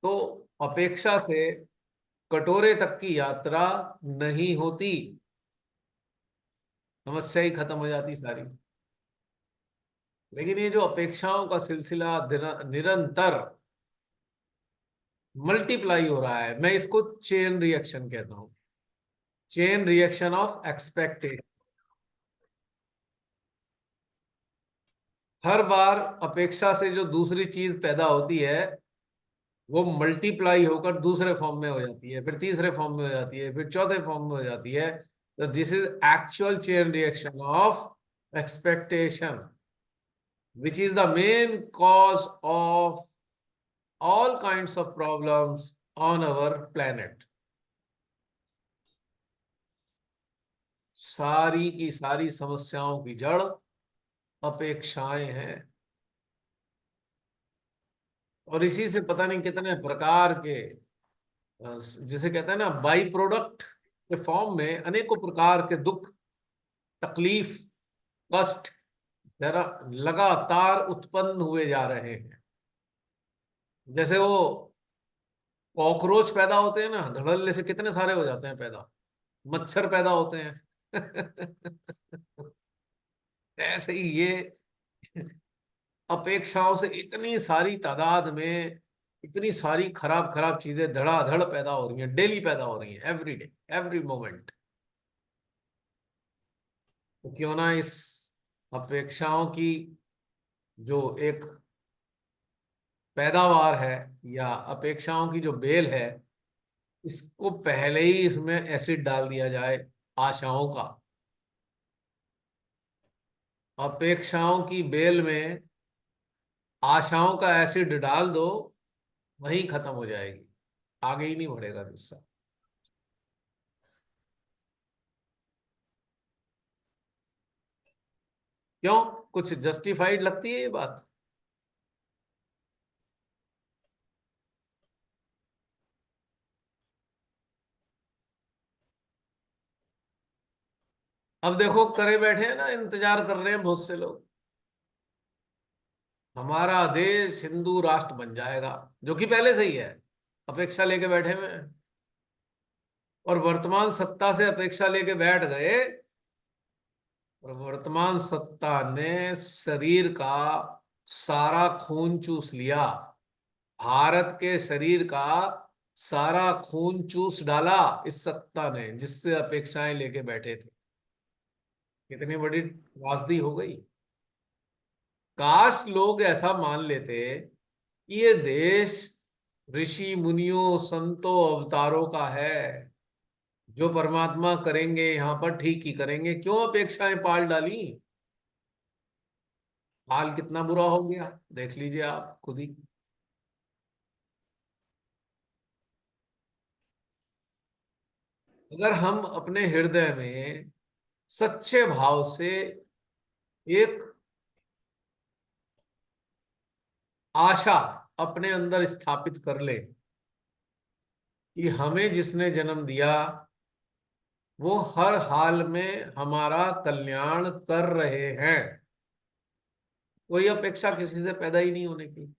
Speaker 1: तो अपेक्षा से कटोरे तक की यात्रा नहीं होती, समस्या ही खत्म हो जाती सारी। लेकिन ये जो अपेक्षाओं का सिलसिला निरंतर मल्टीप्लाई हो रहा है। मैं इसको चेन रिएक्शन कहता हूं, चेन रिएक्शन ऑफ एक्सपेक्टेशन। हर बार अपेक्षा से जो दूसरी चीज पैदा होती है वो मल्टीप्लाई होकर दूसरे फॉर्म में हो जाती है, फिर तीसरे फॉर्म में हो जाती है, फिर चौथे फॉर्म में हो जाती है। तो this is actual chain reaction of expectation, which is the main cause of all kinds of problems on our planet. सारी की सारी समस्याओं की जड़ अपेक्षाएं हैं, और इसी से पता नहीं कितने प्रकार के जिसे कहते हैं ना बाई प्रोडक्ट के फॉर्म में अनेकों प्रकार के दुख, तकलीफ, कष्ट जरा लगातार उत्पन्न हुए जा रहे हैं। जैसे वो कॉकरोच पैदा होते हैं ना, धड़ल्ले से कितने सारे हो जाते हैं पैदा, मच्छर पैदा होते हैं ऐसे ही ये अपेक्षाओं से इतनी सारी तादाद में इतनी सारी खराब खराब चीजें धड़ाधड़ पैदा हो रही हैं, डेली पैदा हो रही हैं, एवरी डे, एवरी मोमेंट। तो क्यों ना इस अपेक्षाओं की जो एक पैदावार है या अपेक्षाओं की जो बेल है, इसको पहले ही इसमें एसिड डाल दिया जाए, आशाओं का। अपेक्षाओं की बेल में आशाओं का एसिड डाल दो, वहीं खत्म हो जाएगी, आगे ही नहीं बढ़ेगा गुस्सा। क्यों, कुछ जस्टिफाइड लगती है ये बात? अब देखो करे बैठे हैं ना, इंतजार कर रहे हैं बहुत से लोग, हमारा देश हिंदू राष्ट्र बन जाएगा, जो कि पहले से ही है, अपेक्षा लेके बैठे हुए हैं। और वर्तमान सत्ता से अपेक्षा लेके बैठ गए, और वर्तमान सत्ता ने शरीर का सारा खून चूस लिया, भारत के शरीर का सारा खून चूस डाला इस सत्ता ने, जिससे अपेक्षाएं लेके बैठे थे। कितनी बड़ी त्रासदी हो गई। काश लोग ऐसा मान लेते कि ये देश ऋषि मुनियों संतों अवतारों का है, जो परमात्मा करेंगे यहाँ पर ठीक ही करेंगे, क्यों अपेक्षाएं पाल डाली? हाल कितना बुरा हो गया, देख लीजिए आप खुद ही। अगर हम अपने हृदय में सच्चे भाव से एक आशा अपने अंदर स्थापित कर ले कि हमें जिसने जन्म दिया वो हर हाल में हमारा कल्याण कर रहे हैं, कोई अपेक्षा किसी से पैदा ही नहीं होने की।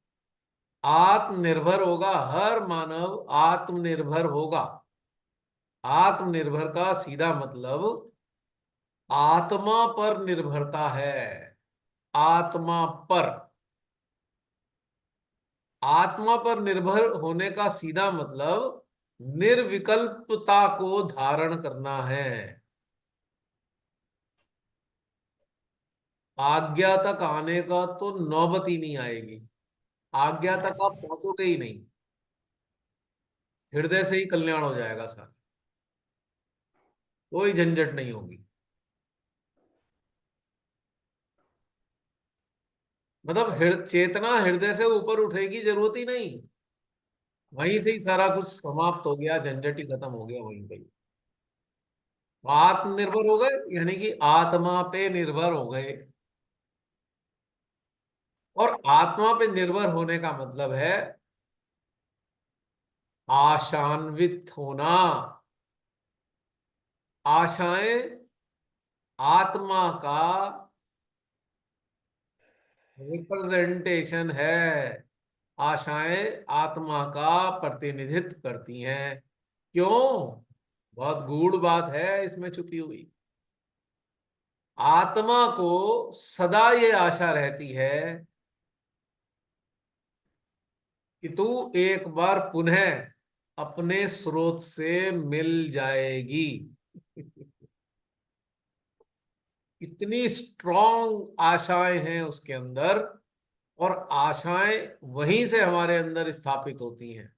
Speaker 1: आत्मनिर्भर होगा, हर मानव आत्मनिर्भर होगा। आत्मनिर्भर का सीधा मतलब आत्मा पर निर्भरता है, आत्मा पर। आत्मा पर निर्भर होने का सीधा मतलब निर्विकल्पता को धारण करना है। आज्ञा तक आने का तो नौबत ही नहीं आएगी, आज्ञा तक आप पहुंचोगे ही नहीं, हृदय से ही कल्याण हो जाएगा सारा, कोई झंझट नहीं होगी। मतलब चेतना हृदय से ऊपर उठेगी, जरूरत ही नहीं, वहीं से ही सारा कुछ समाप्त हो गया, झंझट ही खत्म हो गया वहीं पे ही। आत्मनिर्भर हो गए यानी कि आत्मा पे निर्भर हो गए, और आत्मा पे निर्भर होने का मतलब है आशान्वित होना। आशाएं आत्मा का रिप्रेजेंटेशन है, आशाएं आत्मा का प्रतिनिधित्व करती हैं। क्यों? बहुत गूढ़ बात है इसमें छुपी हुई। आत्मा को सदा ये आशा रहती है कि तू एक बार पुनः अपने स्रोत से मिल जाएगी। इतनी स्ट्रॉन्ग आशाएं हैं उसके अंदर, और आशाएं वहीं से हमारे अंदर स्थापित होती हैं,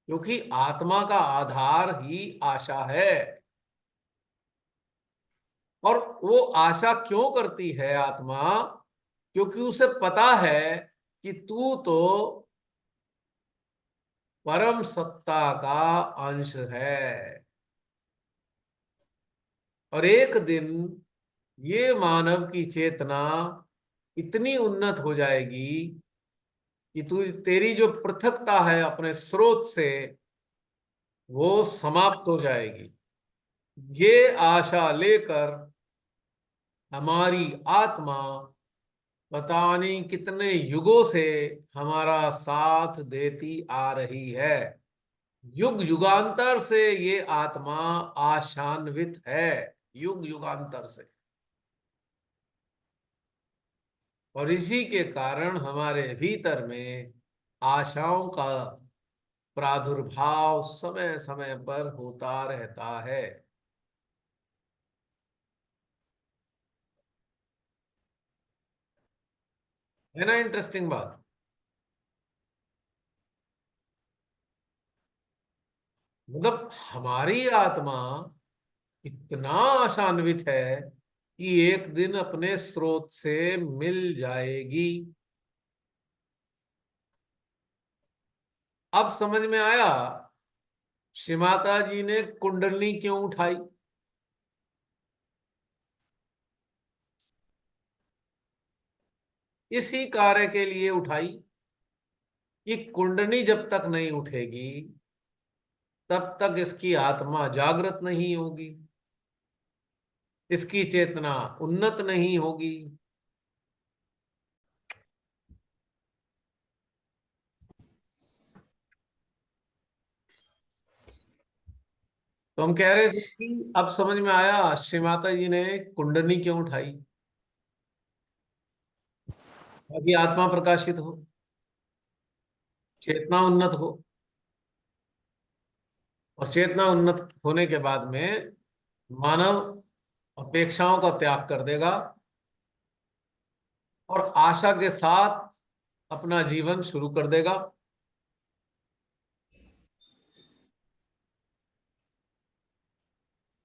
Speaker 1: क्योंकि आत्मा का आधार ही आशा है। और वो आशा क्यों करती है आत्मा? क्योंकि उसे पता है कि तू तो परम सत्ता का अंश है, और एक दिन ये मानव की चेतना इतनी उन्नत हो जाएगी कि तू, तेरी जो पृथकता है अपने स्रोत से, वो समाप्त हो जाएगी। ये आशा लेकर हमारी आत्मा पता नहीं कितने युगों से हमारा साथ देती आ रही है। युग युगांतर से ये आत्मा आशान्वित है, युग युगांतर से। और इसी के कारण हमारे भीतर में आशाओं का प्रादुर्भाव समय समय पर होता रहता है। है ना इंटरेस्टिंग बात? मतलब हमारी आत्मा इतना आशान्वित है कि एक दिन अपने स्रोत से मिल जाएगी। अब समझ में आया श्री माता जी ने कुंडली क्यों उठाई। इसी कार्य के लिए उठाई कि कुंडली जब तक नहीं उठेगी तब तक इसकी आत्मा जागृत नहीं होगी, इसकी चेतना उन्नत नहीं होगी। तो हम कह रहे थे कि अब समझ में आया श्री माता जी ने कुंडली क्यों उठाई, ताकि आत्मा प्रकाशित हो, चेतना उन्नत हो। और चेतना उन्नत होने के बाद में मानव अपेक्षाओं का त्याग कर देगा और आशा के साथ अपना जीवन शुरू कर देगा।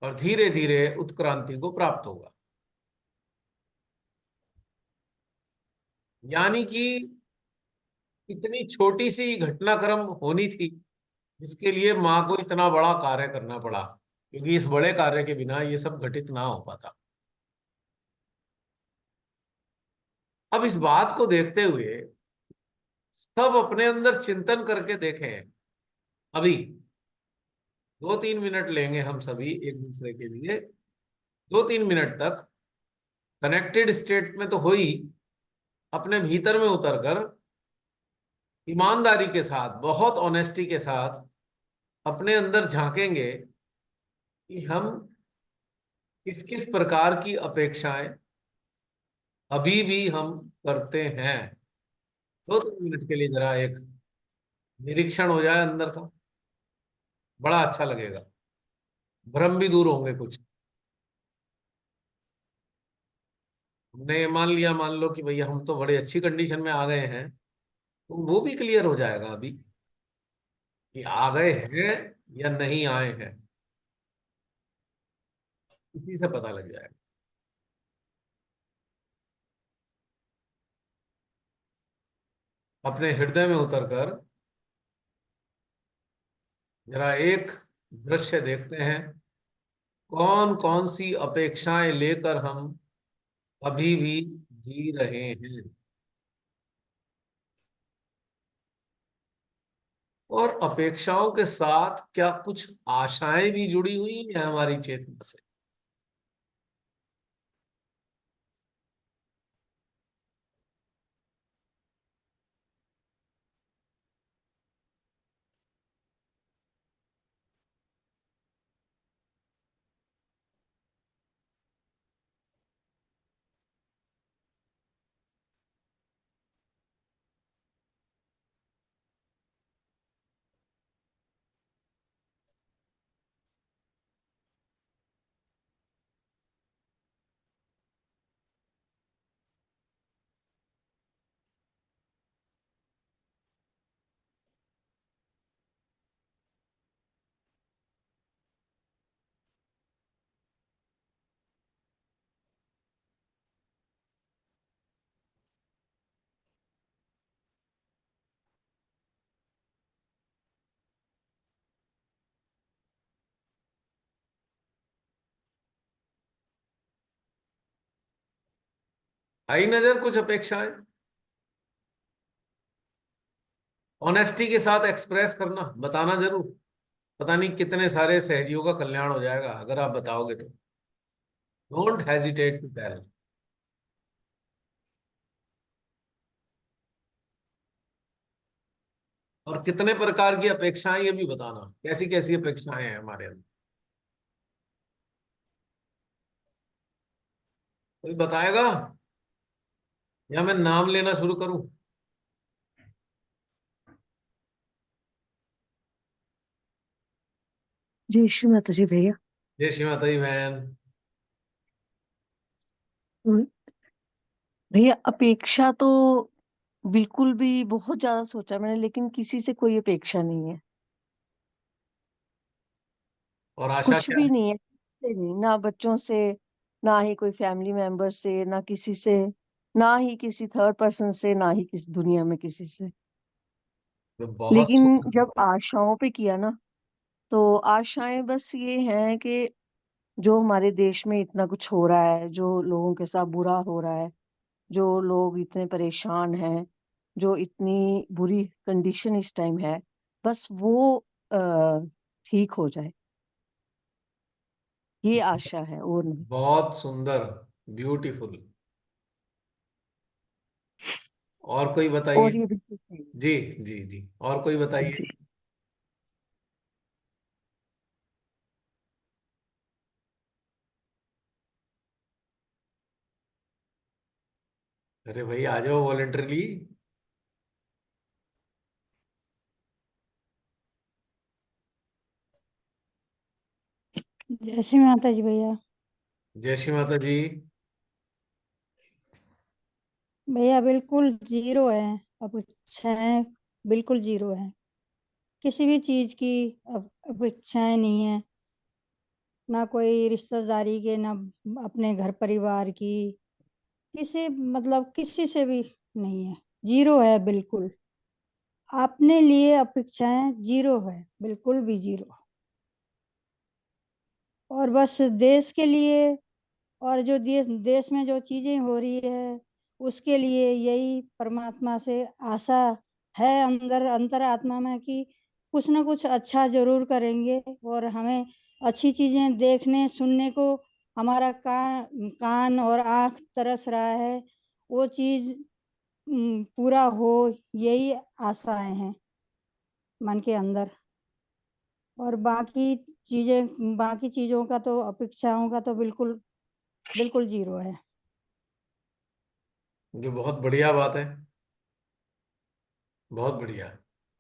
Speaker 1: और धीरे धीरे उत्क्रांति को प्राप्त होगा। यानी कि इतनी छोटी सी घटनाक्रम होनी थी, जिसके लिए मां को इतना बड़ा कार्य करना पड़ा, क्योंकि इस बड़े कार्य के बिना ये सब घटित ना हो पाता। अब इस बात को देखते हुए सब अपने अंदर चिंतन करके देखें। अभी 2-3 मिनट लेंगे हम सभी एक दूसरे के लिए। 2-3 मिनट तक कनेक्टेड स्टेट में तो हो ही, अपने भीतर में उतरकर ईमानदारी के साथ, बहुत ऑनेस्टी के साथ अपने अंदर झांकेंगे कि हम किस किस प्रकार की अपेक्षाएं अभी भी हम करते हैं। 2-3 मिनट के लिए जरा एक निरीक्षण हो जाए अंदर का, बड़ा अच्छा लगेगा। भ्रम भी दूर होंगे कुछ। हमने ये मान लिया, मान लो कि भैया हम तो बड़ी अच्छी कंडीशन में आ गए हैं, तो वो भी क्लियर हो जाएगा अभी कि आ गए हैं या नहीं आए हैं, इसी से पता लग जाएगा। अपने हृदय में उतरकर जरा एक दृश्य देखते हैं, कौन कौन सी अपेक्षाएं लेकर हम अभी भी जी रहे हैं, और अपेक्षाओं के साथ क्या कुछ आशाएं भी जुड़ी हुई हैं हमारी चेतना से। आई नजर कुछ अपेक्षाएं? ऑनेस्टी के साथ एक्सप्रेस करना, बताना जरूर। पता नहीं कितने सारे सहजियों का कल्याण हो जाएगा अगर आप बताओगे तो। Don't hesitate to tell. और कितने प्रकार की अपेक्षाएं ये भी बताना, कैसी कैसी अपेक्षाएं हैं हमारे अंदर। कोई बताएगा या मैं नाम लेना शुरू करूं?
Speaker 10: जय श्री माता जी भैया।
Speaker 1: जय श्री माता दी बहन।
Speaker 10: हम्म, भैया अपेक्षा तो बिल्कुल भी बहुत ज्यादा सोचा मैंने, लेकिन किसी से कोई अपेक्षा नहीं है।
Speaker 1: और आशा
Speaker 10: कुछ
Speaker 1: क्या
Speaker 10: भी
Speaker 1: है?
Speaker 10: नहीं है, किसी से नहीं, ना बच्चों से, ना ही कोई फैमिली मेंबर से, ना किसी से, ना ही किसी थर्ड पर्सन से, ना ही किसी दुनिया में किसी से।
Speaker 1: तो बहुत
Speaker 10: लेकिन
Speaker 1: सुंदर।
Speaker 10: जब आशाओं पे किया ना, तो आशाएं बस ये हैं कि जो हमारे देश में इतना कुछ हो रहा है, जो लोगों के साथ बुरा हो रहा है, जो लोग इतने परेशान हैं, जो इतनी बुरी कंडीशन इस टाइम है, बस वो ठीक हो जाए, ये आशा है और नहीं।
Speaker 1: बहुत सुंदर। ब्यूटीफुल। और कोई बताइए।
Speaker 10: और ये बिल्कुल सही है।
Speaker 1: जी जी जी, और कोई बताइए।
Speaker 10: जी।
Speaker 1: अरे भाई आ जाओ वॉलेंटरली।
Speaker 11: जय श्री माता जी भैया।
Speaker 1: जय श्री माता जी।
Speaker 11: भैया बिल्कुल जीरो है, अब इच्छाएं बिल्कुल जीरो है। किसी भी चीज की अब इच्छाएं नहीं है, ना कोई रिश्तेदारी के, ना अपने घर परिवार की, किसी मतलब किसी से भी नहीं है। जीरो है बिल्कुल। अपने लिए अपेक्षाएं जीरो है, बिल्कुल भी जीरो। और बस देश के लिए, और जो देश देश में जो चीजें हो रही है उसके लिए यही परमात्मा से आशा है अंदर अंतरात्मा में कि कुछ ना कुछ अच्छा जरूर करेंगे, और हमें अच्छी चीजें देखने सुनने को हमारा कान और आंख तरस रहा है, वो चीज पूरा हो, यही आशाएं हैं मन के अंदर। और बाकी चीजों का तो, अपेक्षाओं का तो बिल्कुल बिल्कुल जीरो है।
Speaker 1: जो बहुत बढ़िया बात है। बहुत बढ़िया।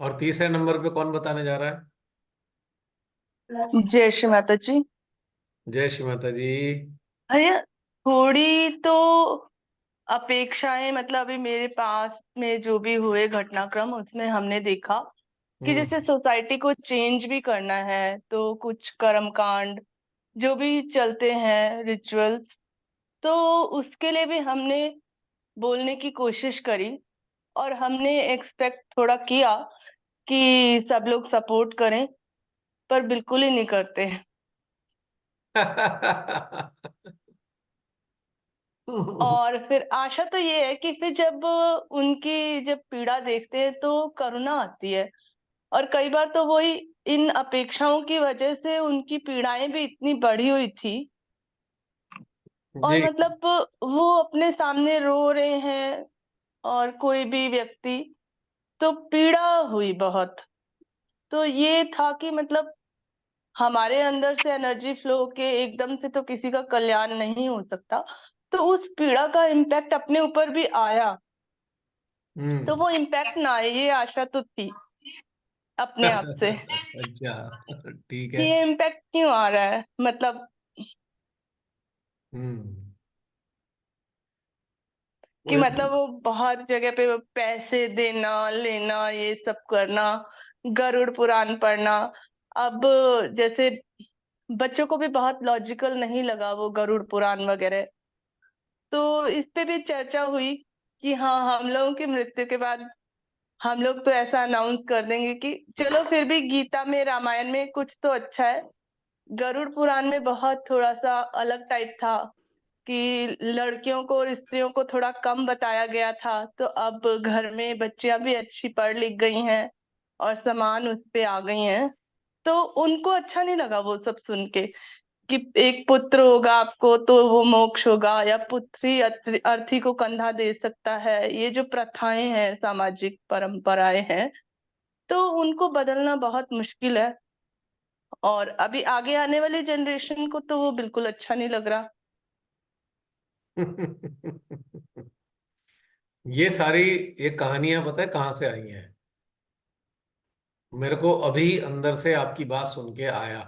Speaker 1: और तीसरे नंबर पे कौन बताने जा रहा है?
Speaker 3: जय श्री माता जी।
Speaker 1: जय श्री माता जी।
Speaker 3: भैया थोड़ी तो अपेक्षाएं, मतलब अभी मेरे पास में जो भी हुए घटनाक्रम, उसमें हमने देखा कि जैसे
Speaker 1: हम्म।
Speaker 3: सोसाइटी को चेंज भी करना है तो कुछ कर्म कांड जो भी चलते हैं, रिचुअल्स, तो उसके लिए भी हमने बोलने की कोशिश करी। और हमने एक्सपेक्ट थोड़ा किया कि सब लोग सपोर्ट करें, पर बिल्कुल ही नहीं करते। और फिर आशा तो ये है कि फिर जब उनकी जब पीड़ा देखते हैं तो करुणा आती है। और कई बार तो वही इन अपेक्षाओं की वजह से उनकी पीड़ाएं भी इतनी बढ़ी हुई थी, और
Speaker 1: जी।
Speaker 3: मतलब वो अपने सामने रो रहे हैं, और कोई भी व्यक्ति, तो पीड़ा हुई बहुत। तो ये था कि मतलब हमारे अंदर से एनर्जी फ्लो होके एकदम से तो किसी का कल्याण नहीं हो सकता, तो उस पीड़ा का इम्पैक्ट अपने ऊपर भी आया। तो
Speaker 1: हम्म।
Speaker 3: वो इम्पैक्ट ना आए, ये आशा तो थी अपने आप से
Speaker 1: अच्छा। ठीक
Speaker 3: कि
Speaker 1: है।
Speaker 3: ये इम्पैक्ट क्यों आ रहा है, मतलब
Speaker 1: हम्म।
Speaker 3: कि
Speaker 1: वो
Speaker 3: मतलब वो बहुत जगह पे वो पैसे देना लेना ये सब करना, गरुड़ पुराण पढ़ना। अब जैसे बच्चों को भी बहुत लॉजिकल नहीं लगा वो गरुड़ पुराण वगैरह, तो इस पे भी चर्चा हुई कि हाँ, हम लोगों की मृत्यु के बाद हम लोग तो ऐसा अनाउंस कर देंगे कि चलो फिर भी गीता में रामायण में कुछ तो अच्छा है, गरुड़ पुराण में बहुत थोड़ा सा अलग टाइप था। कि लड़कियों को और स्त्रियों को थोड़ा कम बताया गया था, तो अब घर में बच्चियां भी अच्छी पढ़ लिख गई हैं और समान उस पे आ गई हैं, तो उनको अच्छा नहीं लगा वो सब सुन के कि एक पुत्र होगा आपको तो वो मोक्ष होगा, या पुत्री अर्थी को कंधा दे सकता है। ये जो प्रथाएं हैं, सामाजिक परंपराएं हैं, तो उनको बदलना बहुत मुश्किल है। और अभी आगे आने वाली जनरेशन को तो वो बिल्कुल अच्छा नहीं लग रहा।
Speaker 1: ये सारी ये कहानियां पता है कहाँ से आई हैं? मेरे को अभी अंदर से आपकी बात सुन के आया।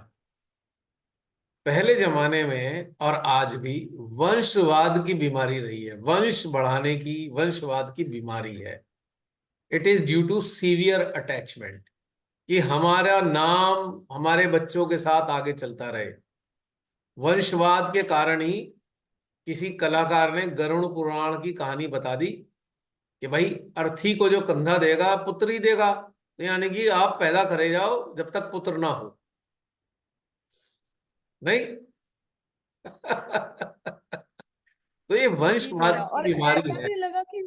Speaker 1: पहले जमाने में और आज भी वंशवाद की बीमारी रही है, वंश बढ़ाने की वंशवाद की बीमारी है। It is due to severe attachment, कि हमारा नाम हमारे बच्चों के साथ आगे चलता रहे। वंशवाद के कारण ही किसी कलाकार ने गरुड़ पुराण की कहानी बता दी कि भाई अर्थी को जो कंधा देगा पुत्र ही देगा, तो यानी कि आप पैदा करे जाओ जब तक पुत्र ना हो। नहीं। तो ये
Speaker 12: जी
Speaker 1: वंशवाद
Speaker 12: भैया,
Speaker 1: की
Speaker 12: और
Speaker 1: बीमारी
Speaker 12: ऐसा
Speaker 1: है,
Speaker 12: भी लगा कि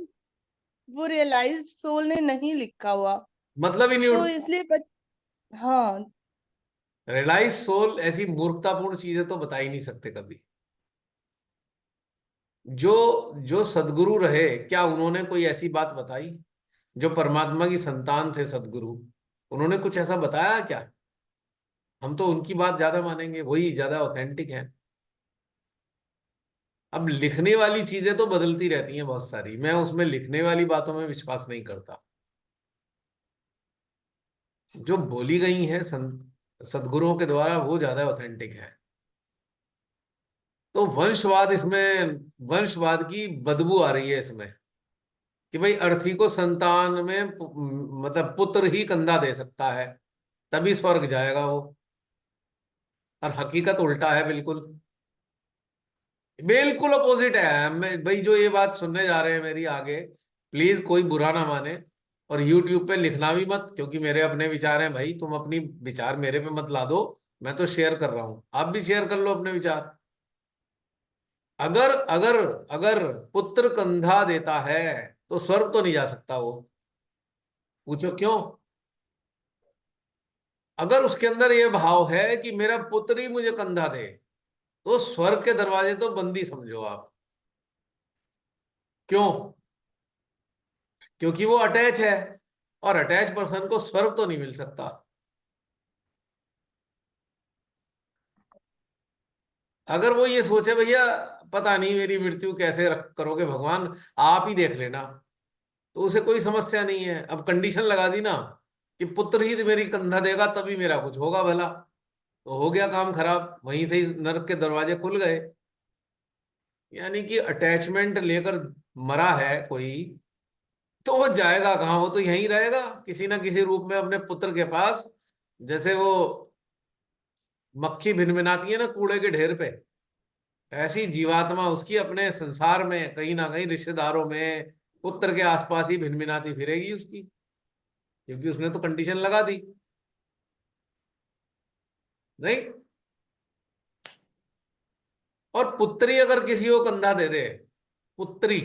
Speaker 12: वो रियलाइज्ड सोल ने नहीं लिखा हुआ,
Speaker 1: मतलब ही नहीं
Speaker 12: तो
Speaker 1: उठता।
Speaker 12: इसलिए हाँ।
Speaker 1: रियलाइज सोल ऐसी मूर्खतापूर्ण चीजें तो बता ही नहीं सकते कभी। जो जो सदगुरु रहे, क्या उन्होंने कोई ऐसी बात बताई? जो परमात्मा की संतान थे सदगुरु, उन्होंने कुछ ऐसा बताया क्या? हम तो उनकी बात ज्यादा मानेंगे, वही ज्यादा ऑथेंटिक है। अब लिखने वाली चीजें तो बदलती रहती हैं बहुत सारी, मैं उसमें लिखने वाली बातों में विश्वास नहीं करता। जो बोली गई हैं सदगुरुओं के द्वारा वो ज्यादा ऑथेंटिक है। तो वंशवाद, इसमें वंशवाद की बदबू आ रही है इसमें, कि भाई अर्थी को संतान में मतलब पुत्र ही कंधा दे सकता है, तभी स्वर्ग जाएगा वो। और हकीकत उल्टा है, बिल्कुल बिल्कुल अपोजिट है। मैं भाई जो ये बात सुनने जा रहे हैं मेरी आगे, प्लीज कोई बुरा ना माने। और यूट्यूब पे लिखना भी मत, क्योंकि मेरे अपने विचार हैं भाई, तुम अपनी विचार मेरे पे मत ला दो। मैं तो शेयर कर रहा हूं, आप भी शेयर कर लो अपने विचार। अगर अगर अगर पुत्र कंधा देता है तो स्वर्ग तो नहीं जा सकता वो। पूछो क्यों? अगर उसके अंदर ये भाव है कि मेरा पुत्र ही मुझे कंधा दे, तो स्वर्ग के दरवाजे तो बंदी समझो आप। क्यों? क्योंकि वो अटैच है, और अटैच पर्सन को स्वर्ग तो नहीं मिल सकता। अगर वो ये सोचे भैया पता नहीं मेरी मृत्यु कैसे करोगे भगवान, आप ही देख लेना, तो उसे कोई समस्या नहीं है। अब कंडीशन लगा दी ना कि पुत्र ही मेरी कंधा देगा तभी मेरा कुछ होगा भला, तो हो गया काम खराब, वहीं से ही नर्क के दरवाजे खुल गए। यानी कि अटैचमेंट लेकर मरा है कोई, तो वो जाएगा कहाँ? वो तो यहीं रहेगा किसी ना किसी रूप में अपने पुत्र के पास। जैसे वो मक्खी भिनभिनाती है ना कूड़े के ढेर पे, ऐसी जीवात्मा उसकी अपने संसार में कहीं ना कहीं रिश्तेदारों में पुत्र के आसपास ही भिनभिनाती फिरेगी उसकी, क्योंकि उसने तो कंडीशन लगा दी। नहीं। और पुत्री अगर किसी को कंधा दे दे, पुत्री,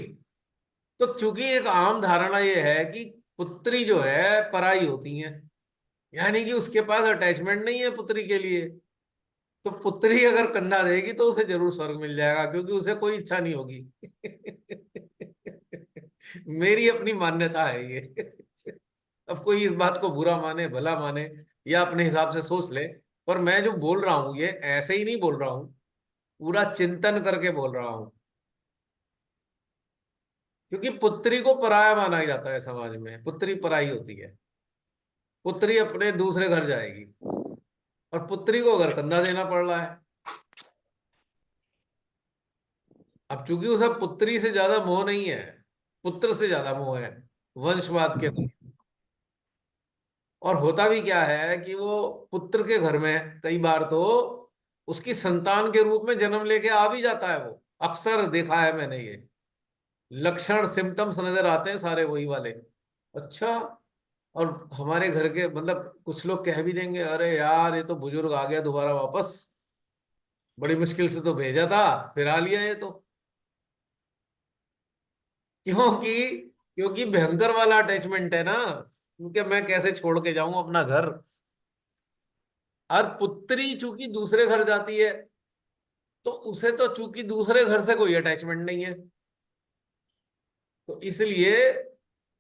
Speaker 1: तो चूंकि एक आम धारणा यह है कि पुत्री जो है पराई होती है, यानी कि उसके पास अटैचमेंट नहीं है पुत्री के लिए, तो पुत्री अगर कंधा देगी तो उसे जरूर स्वर्ग मिल जाएगा, क्योंकि उसे कोई इच्छा नहीं होगी। मेरी अपनी मान्यता है ये। अब कोई इस बात को बुरा माने भला माने या अपने हिसाब से सोच ले, पर मैं जो बोल रहा हूं ये ऐसे ही नहीं बोल रहा हूं, पूरा चिंतन करके बोल रहा हूं। क्योंकि पुत्री को पराया माना जाता है समाज में, पुत्री पराई होती है। पुत्री अपने दूसरे घर जाएगी, और पुत्री को अगर कंधा देना पड़ रहा है, अब चूंकि उसे पुत्री से ज्यादा मोह नहीं है, पुत्र से ज्यादा मोह है वंशवाद के लिए। और होता भी क्या है कि वो पुत्र के घर में कई बार तो उसकी संतान के रूप में जन्म लेके आ भी जाता है। वो अक्सर देखा है मैंने, ये लक्षण सिम्टम्स नजर आते हैं सारे वही वाले। अच्छा। और हमारे घर के मतलब कुछ लोग कह भी देंगे, अरे यार ये तो बुजुर्ग आ गया दोबारा वापस, बड़ी मुश्किल से तो भेजा था, फिर आ लिया ये तो। क्योंकि क्योंकि भयंकर वाला अटैचमेंट है ना, क्योंकि मैं कैसे छोड़ के जाऊं अपना घर। और पुत्री चूंकि दूसरे घर जाती है, तो उसे तो चूंकि दूसरे घर से कोई अटैचमेंट नहीं है, तो इसलिए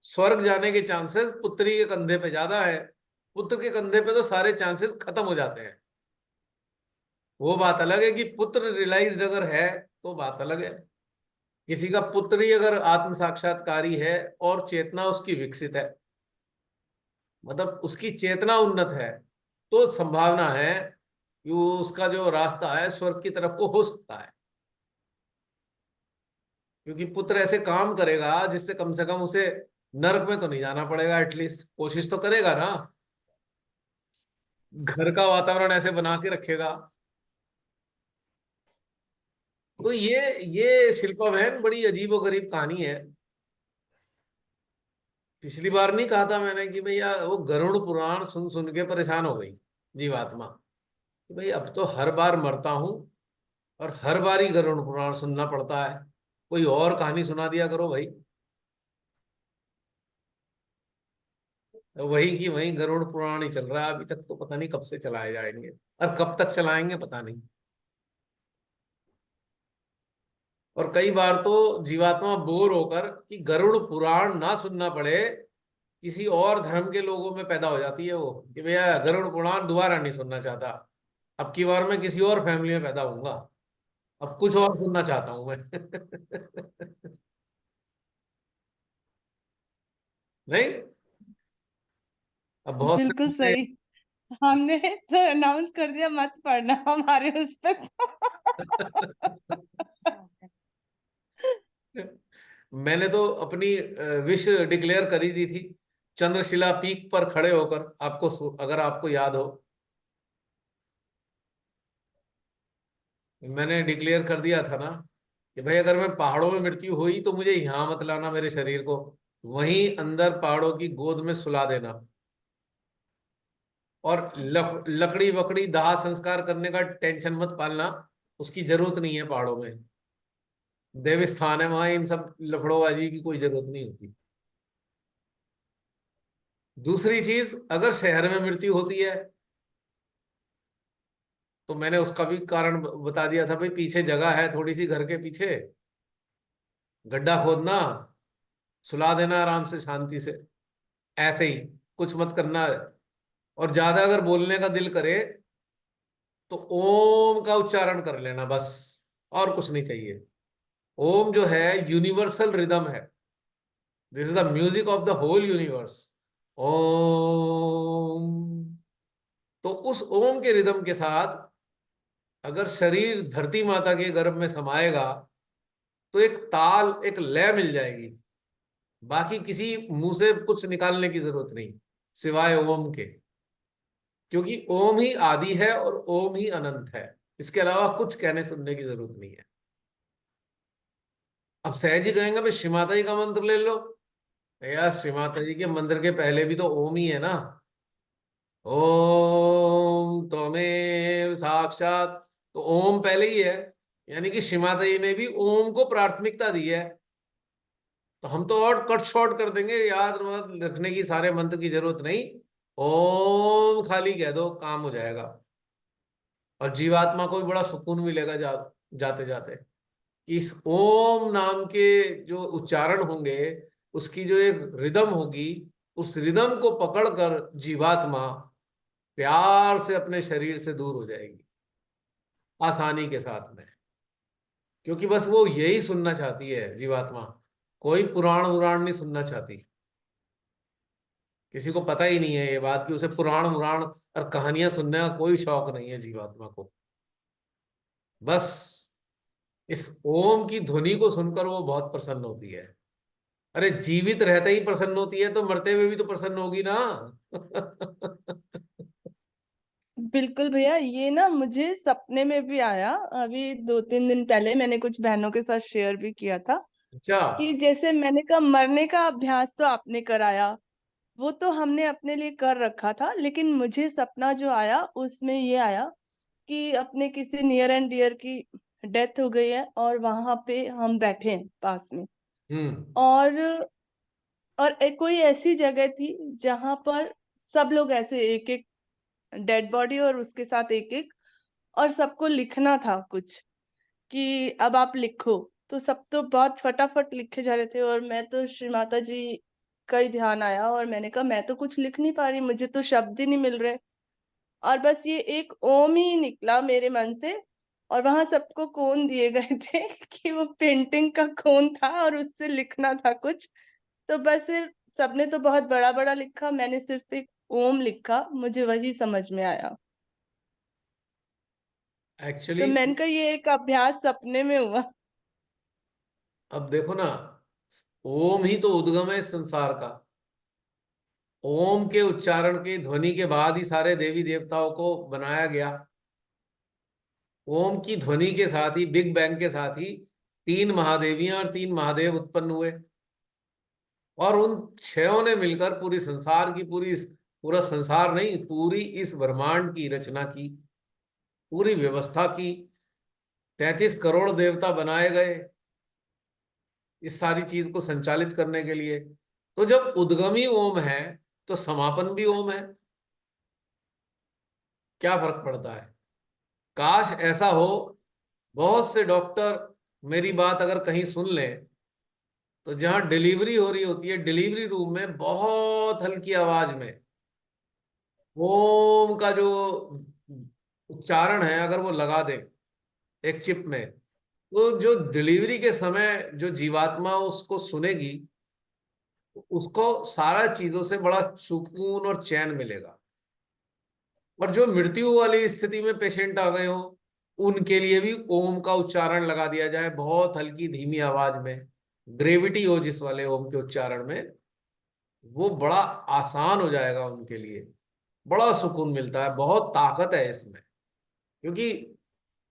Speaker 1: स्वर्ग जाने के चांसेस पुत्री के कंधे पे ज्यादा है। पुत्र के कंधे पे तो सारे चांसेस खत्म हो जाते हैं। वो बात अलग है कि पुत्र रियलाइज्ड अगर है तो बात अलग है। किसी का पुत्र ही अगर आत्म साक्षात्कारी है और चेतना उसकी विकसित है, मतलब उसकी चेतना उन्नत है, तो संभावना है कि वो उसका जो रास्ता है स्वर्ग की तरफ को हो सकता है। क्योंकि पुत्र ऐसे काम करेगा जिससे कम से कम उसे नरक में तो नहीं जाना पड़ेगा, एटलीस्ट कोशिश तो करेगा ना, घर का वातावरण ऐसे बना के रखेगा। तो ये शिल्पा बहन बड़ी अजीबोगरीब कहानी है। पिछली बार नहीं कहा था मैंने कि भैया वो गरुड़ पुराण सुन सुन के परेशान हो गई जीवात्मा, कि भाई अब तो हर बार मरता हूं और हर बार ही गरुड़ पुराण सुनना पड़ता है, कोई और कहानी सुना दिया करो भाई। तो वही की वही गरुड़ पुराण ही चल रहा है अभी तक, तो पता नहीं कब से चलाए जाएंगे और कब तक चलाएंगे पता नहीं। और कई बार तो जीवात्मा बोर होकर कि गरुड़ पुराण ना सुनना पड़े, किसी और धर्म के लोगों में पैदा हो जाती है वो, कि भैया गरुड़ पुराण दोबारा नहीं सुनना चाहता, अब की बार मैं किसी और फैमिली में पैदा होऊंगा, अब कुछ और सुनना चाहता हूं मैं। नहीं, अब बहुत से
Speaker 12: बिल्कुल
Speaker 1: होते
Speaker 12: सही। हमने तो अनाउंस कर दिया मत पढ़ना हमारे उस पे।
Speaker 1: मैंने तो अपनी विश डिक्लेयर करी दी थी चंद्रशिला पीक पर खड़े होकर, अगर आपको याद हो, मैंने डिक्लेयर कर दिया था ना कि भाई अगर मैं पहाड़ों में मृत्यु हुई तो मुझे यहां मत लाना मेरे शरीर को, वहीं अंदर पहाड़ों की गोद में सुला देना, और लकड़ी वकड़ी दाह संस्कार करने का टेंशन मत पालना, उसकी जरूरत नहीं है पहाड़ों में, देवस्थान है वहां, इन सब लफड़ोबाजी की कोई जरूरत नहीं होती। दूसरी चीज, अगर शहर में मृत्यु होती है तो मैंने उसका भी कारण बता दिया था, भाई पीछे जगह है थोड़ी सी, घर के पीछे गड्ढा खोदना, सुला देना आराम से शांति से, ऐसे ही कुछ मत करना। और ज्यादा अगर बोलने का दिल करे तो ओम का उच्चारण कर लेना बस, और कुछ नहीं चाहिए। ओम जो है यूनिवर्सल रिदम है, this is the music of the whole universe. Om. तो उस ओम के रिदम के साथ अगर शरीर धरती माता के गर्भ में समाएगा तो एक ताल, एक लय मिल जाएगी। बाकी किसी मुंह से कुछ निकालने की जरूरत नहीं सिवाय ओम के, क्योंकि ओम ही आदि है और ओम ही अनंत है, इसके अलावा कुछ कहने सुनने की जरूरत नहीं है। अब सहज ही कहेंगे भाई श्री माता जी का मंत्र ले लो, यार श्री माता जी के मंत्र के पहले भी तो ओम ही है ना। ओम त्वमेव साक्षात, तो ओम पहले ही है, यानी कि श्री माता जी ने भी ओम को प्राथमिकता दी है। तो हम तो और कट शॉर्ट कर देंगे, याद रखने की सारे मंत्र की जरूरत नहीं, ओम खाली कह दो काम हो जाएगा। और जीवात्मा को भी बड़ा सुकून मिलेगा जाते जाते, कि इस ओम नाम के जो उच्चारण होंगे उसकी जो एक रिदम होगी, उस रिदम को पकड़कर जीवात्मा प्यार से अपने शरीर से दूर हो जाएगी आसानी के साथ में। क्योंकि बस वो यही सुनना चाहती है जीवात्मा, कोई पुराण उराण नहीं सुनना चाहती। किसी को पता ही नहीं है ये बात कि उसे पुराण उराण और कहानियां सुनने का कोई शौक नहीं है जीवात्मा को। बस इस ओम की ध्वनि को सुनकर वो बहुत प्रसन्न होती है। अरे जीवित रहते ही प्रसन्न होती है तो मरते हुए भी तो प्रसन्न होगी ना।
Speaker 12: बिल्कुल भैया, ये ना मुझे सपने में भी आया। अभी 2-3 दिन पहले मैंने कुछ बहनों के साथ शेयर भी किया था
Speaker 1: अच्छा।
Speaker 12: कि जैसे मैंने कहा मरने का अभ्यास तो आपने कराया, वो तो हमने अपने लिए कर रखा था, लेकिन मुझे सपना जो आया उसमें ये आया कि अपने किसी नियर एंड डियर की डेथ हो गई है और वहां पे हम बैठे हैं पास में। कोई ऐसी जगह थी जहां पर सब लोग ऐसे एक एक डेड बॉडी और उसके साथ एक एक, और सबको लिखना था कुछ कि अब आप लिखो। तो सब तो बहुत फटाफट लिखे जा रहे थे और मैं तो श्री माता जी का ही ध्यान आया और मैंने कहा मैं तो कुछ लिख नहीं पा रही, मुझे तो शब्द ही नहीं मिल रहे। और बस ये एक ओम ही निकला मेरे मन से, और वहां सबको कोन दिए गए थे कि वो पेंटिंग का कोन था और उससे लिखना था कुछ। तो बस सिर्फ सबने तो बहुत बड़ा बड़ा लिखा, मैंने सिर्फ एक ओम लिखा, मुझे वही समझ में आया। तो
Speaker 1: एक्चुअली
Speaker 12: मैंने कहा ये एक अभ्यास सपने में हुआ।
Speaker 1: अब देखो ना, ओम ही तो उद्गम है इस संसार का। ओम के उच्चारण की ध्वनि के बाद ही सारे देवी देवताओं को बनाया गया। ओम की ध्वनि के साथ ही, बिग बैंग के साथ ही 3 महादेवियां और 3 महादेव उत्पन्न हुए, और उन 6 ने मिलकर पूरी संसार की पूरा संसार नहीं, पूरी इस ब्रह्मांड की रचना की, पूरी व्यवस्था की। 33 करोड़ देवता बनाए गए इस सारी चीज को संचालित करने के लिए। तो जब उद्गमी ओम है तो समापन भी ओम है। क्या फर्क पड़ता है? काश ऐसा हो। बहुत से डॉक्टर मेरी बात अगर कहीं सुन लें, तो जहां डिलीवरी हो रही होती है, डिलीवरी रूम में बहुत हल्की आवाज में ओम का जो उच्चारण है, अगर वो लगा दे एक चिप में, तो जो डिलीवरी के समय जो जीवात्मा उसको सुनेगी, उसको सारा चीजों से बड़ा सुकून और चैन मिलेगा। और जो मृत्यु वाली स्थिति में पेशेंट आ गए हो, उनके लिए भी ओम का उच्चारण लगा दिया जाए बहुत हल्की धीमी आवाज में, ग्रेविटी हो जिस वाले ओम के उच्चारण में, वो बड़ा आसान हो जाएगा उनके लिए। बड़ा सुकून मिलता है, बहुत ताकत है इसमें, क्योंकि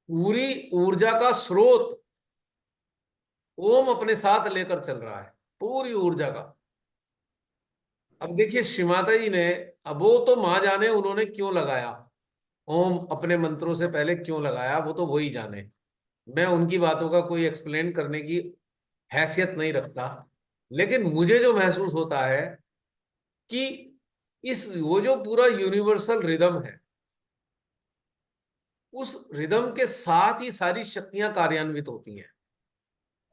Speaker 1: पूरी ऊर्जा का स्रोत ओम अपने साथ लेकर चल रहा है, पूरी ऊर्जा का। अब देखिए श्री माता जी ने, अब वो तो मां जाने उन्होंने क्यों लगाया ओम, अपने मंत्रों से पहले क्यों लगाया, वो तो वही जाने। मैं उनकी बातों का कोई एक्सप्लेन करने की हैसियत नहीं रखता। लेकिन मुझे जो महसूस होता है कि वो जो पूरा यूनिवर्सल रिदम है, उस रिदम के साथ ही सारी शक्तियां कार्यान्वित होती हैं,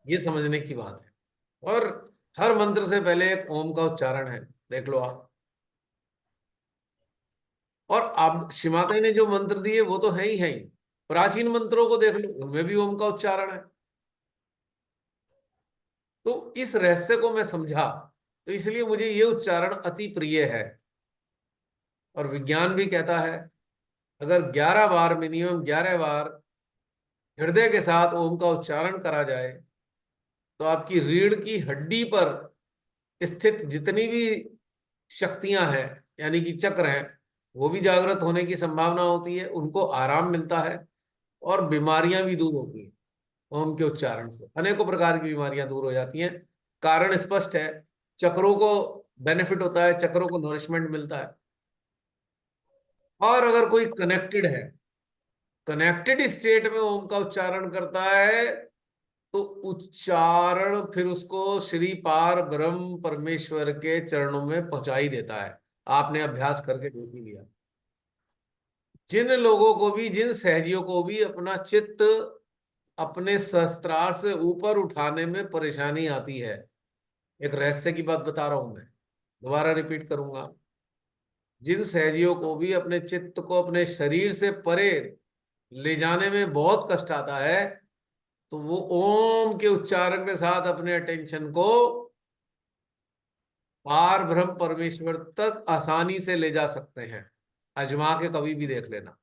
Speaker 1: ये समझने की बात है। और हर मंत्र से पहले एक ओम का उच्चारण है, देख लो आप। और अब श्री माता जी ने जो मंत्र दिए वो तो है ही है ही। प्राचीन मंत्रों को देख लो, उनमें भी ओम का उच्चारण है। तो इस रहस्य को मैं समझा, तो इसलिए मुझे ये उच्चारण अति प्रिय है। और विज्ञान भी कहता है, अगर 11 बार, मिनिमम 11 बार हृदय के साथ ओम का उच्चारण करा जाए, तो आपकी रीढ़ की हड्डी पर स्थित जितनी भी शक्तियां हैं, यानी कि चक्र हैं, वो भी जागृत होने की संभावना होती है, उनको आराम मिलता है, और बीमारियां भी दूर होती हैं। ओम के उच्चारण से अनेकों प्रकार की बीमारियां दूर हो जाती हैं। कारण स्पष्ट है, चक्रों को बेनिफिट होता है, चक्रों को नरिशमेंट मिलता है। और अगर कोई कनेक्टेड है, कनेक्टेड स्टेट में ओम का उच्चारण करता है, तो उच्चारण फिर उसको श्री पार ब्रह्म परमेश्वर के चरणों में पहुंचा ही देता है। आपने अभ्यास करके देख ही लिया। जिन लोगों को भी, जिन सहजियों को भी अपना चित्त अपने सहस्त्रार से ऊपर उठाने में परेशानी आती है, एक रहस्य की बात बता रहा हूं मैं, दोबारा रिपीट करूंगा। जिन सहजियों को भी अपने चित्त को अपने शरीर से परे ले जाने में बहुत कष्ट आता है, तो वो ओम के उच्चारण के साथ अपने अटेंशन को पार ब्रह्म परमेश्वर तक आसानी से ले जा सकते हैं। आजमा के कभी भी देख लेना।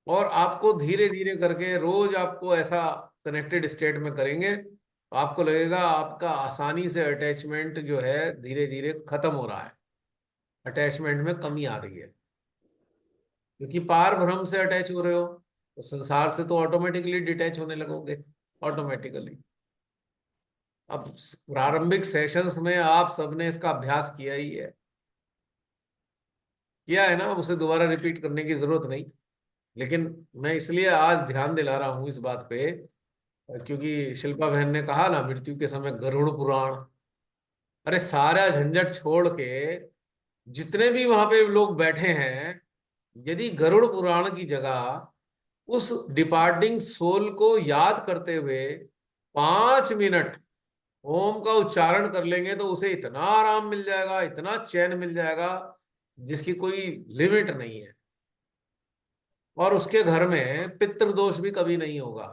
Speaker 1: और आपको धीरे धीरे करके रोज आपको ऐसा कनेक्टेड स्टेट में करेंगे, तो आपको लगेगा आपका आसानी से अटैचमेंट जो है धीरे धीरे खत्म हो रहा है, अटैचमेंट में कमी आ रही है। क्योंकि पार ब्रह्म से अटैच हो रहे हो, तो संसार से तो ऑटोमेटिकली डिटैच होने लगोगे, ऑटोमेटिकली। अब प्रारंभिक सेशंस में आप सबने इसका अभ्यास किया ही है, किया है ना, उसे दोबारा रिपीट करने की जरूरत नहीं। लेकिन मैं इसलिए आज ध्यान दिला रहा हूं इस बात पे, क्योंकि शिल्पा बहन ने कहा ना मृत्यु के समय गरुड़ पुराण। अरे सारा झंझट छोड़ के जितने भी वहां पे लोग बैठे हैं, यदि गरुड़ पुराण की जगह उस डिपार्टिंग सोल को याद करते हुए 5 मिनट ओम का उच्चारण कर लेंगे तो उसे इतना आराम मिल जाएगा, इतना चैन मिल जाएगा जिसकी कोई लिमिट नहीं है। और उसके घर में पितृदोष भी कभी नहीं होगा।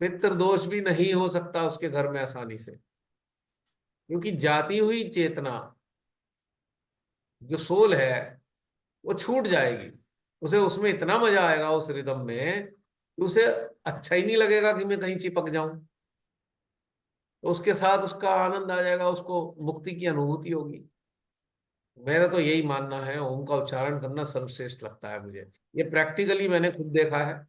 Speaker 1: पितृदोष भी नहीं हो सकता उसके घर में आसानी से, क्योंकि जाती हुई चेतना जो सोल है वो छूट जाएगी। उसे उसमें इतना मजा आएगा उस रिदम में कि उसे अच्छा ही नहीं लगेगा कि मैं कहीं चिपक जाऊं। तो उसके साथ उसका आनंद आ जाएगा, उसको मुक्ति की अनुभूति होगी। मेरा तो यही मानना है, ओम का उच्चारण करना सर्वश्रेष्ठ लगता है मुझे। ये प्रैक्टिकली मैंने खुद देखा है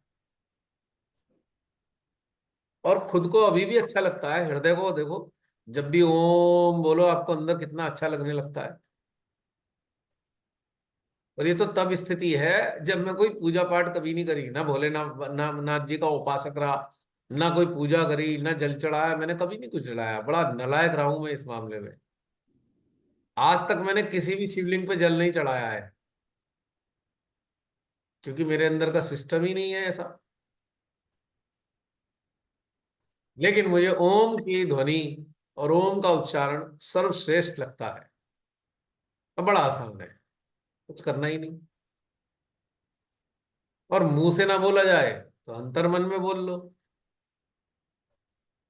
Speaker 1: और खुद को अभी भी अच्छा लगता है। हृदय को देखो, जब भी ओम बोलो आपको अंदर कितना अच्छा लगने लगता है। और ये तो तब स्थिति है जब मैं कोई पूजा पाठ कभी नहीं करी, ना भोलेनाथ ना नाथ जी का उपासक रहा, ना कोई पूजा करी, ना जल चढ़ाया। मैंने कभी नहीं कुछ चढ़ाया। बड़ा नालायक रहा हूं मैं इस मामले में। आज तक मैंने किसी भी शिवलिंग पे जल नहीं चढ़ाया है, क्योंकि मेरे अंदर का सिस्टम ही नहीं है ऐसा। लेकिन मुझे ओम की ध्वनि और ओम का उच्चारण सर्वश्रेष्ठ लगता है। और बड़ा आसान है, कुछ करना ही नहीं। और मुंह से ना बोला जाए तो अंतर मन में बोल लो।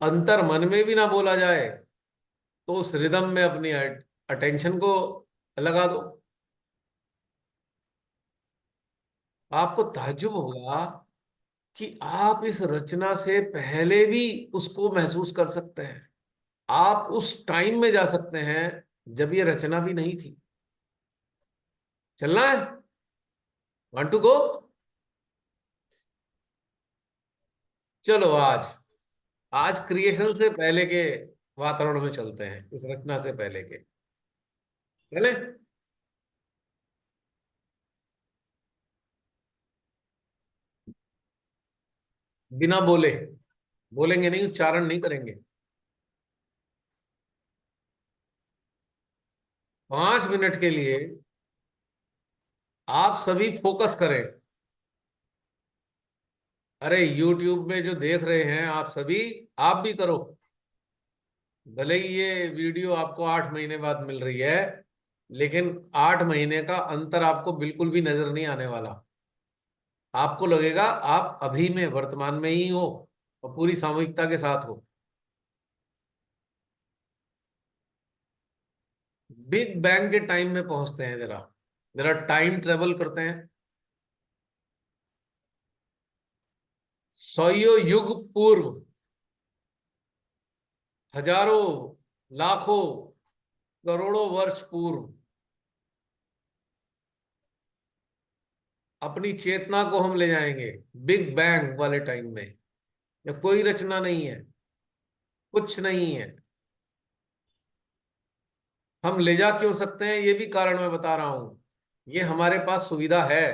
Speaker 1: अंतर मन में भी ना बोला जाए तो उस रिदम में अपनी अटेंशन को लगा दो। आपको ताज्जुब होगा कि आप इस रचना से पहले भी उसको महसूस कर सकते हैं। आप उस टाइम में जा सकते हैं जब ये रचना भी नहीं थी। चलना है? Want to go? चलो आज आज क्रिएशन से पहले के वातावरण में चलते हैं, इस रचना से पहले के। चले? बिना बोले, बोलेंगे नहीं, उच्चारण नहीं करेंगे। 5 मिनट के लिए आप सभी फोकस करें। अरे YouTube में जो देख रहे हैं आप सभी, आप भी करो। भले ही ये वीडियो आपको 8 महीने बाद मिल रही है, लेकिन 8 महीने का अंतर आपको बिल्कुल भी नजर नहीं आने वाला। आपको लगेगा आप अभी में वर्तमान में ही हो और पूरी सामूहिकता के साथ हो। बिग बैंग के टाइम में पहुंचते हैं, जरा जरा टाइम ट्रेवल करते हैं। सौयों युग पूर्व, हजारों, लाखों, करोड़ों वर्ष पूर्व अपनी चेतना को हम ले जाएंगे बिग बैंग वाले टाइम में। जब कोई रचना नहीं है, कुछ नहीं है। हम ले जा क्यों सकते हैं ये भी कारण मैं बता रहा हूं। ये हमारे पास सुविधा है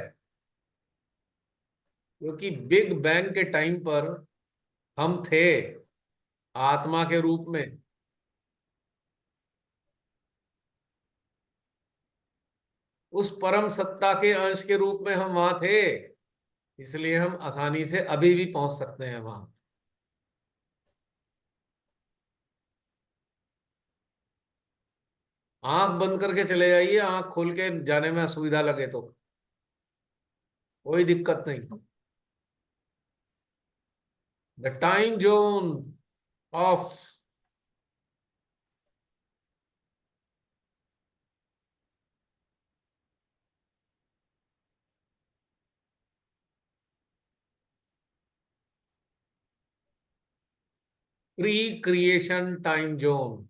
Speaker 1: क्योंकि बिग बैंग के टाइम पर हम थे आत्मा के रूप में। उस परम सत्ता के अंश के रूप में हम वहां थे, इसलिए हम आसानी से अभी भी पहुंच सकते हैं वहां। आंख बंद करके चले जाइए, आंख खोल के जाने में असुविधा लगे तो कोई दिक्कत नहीं। The time zone of pre creation time zone.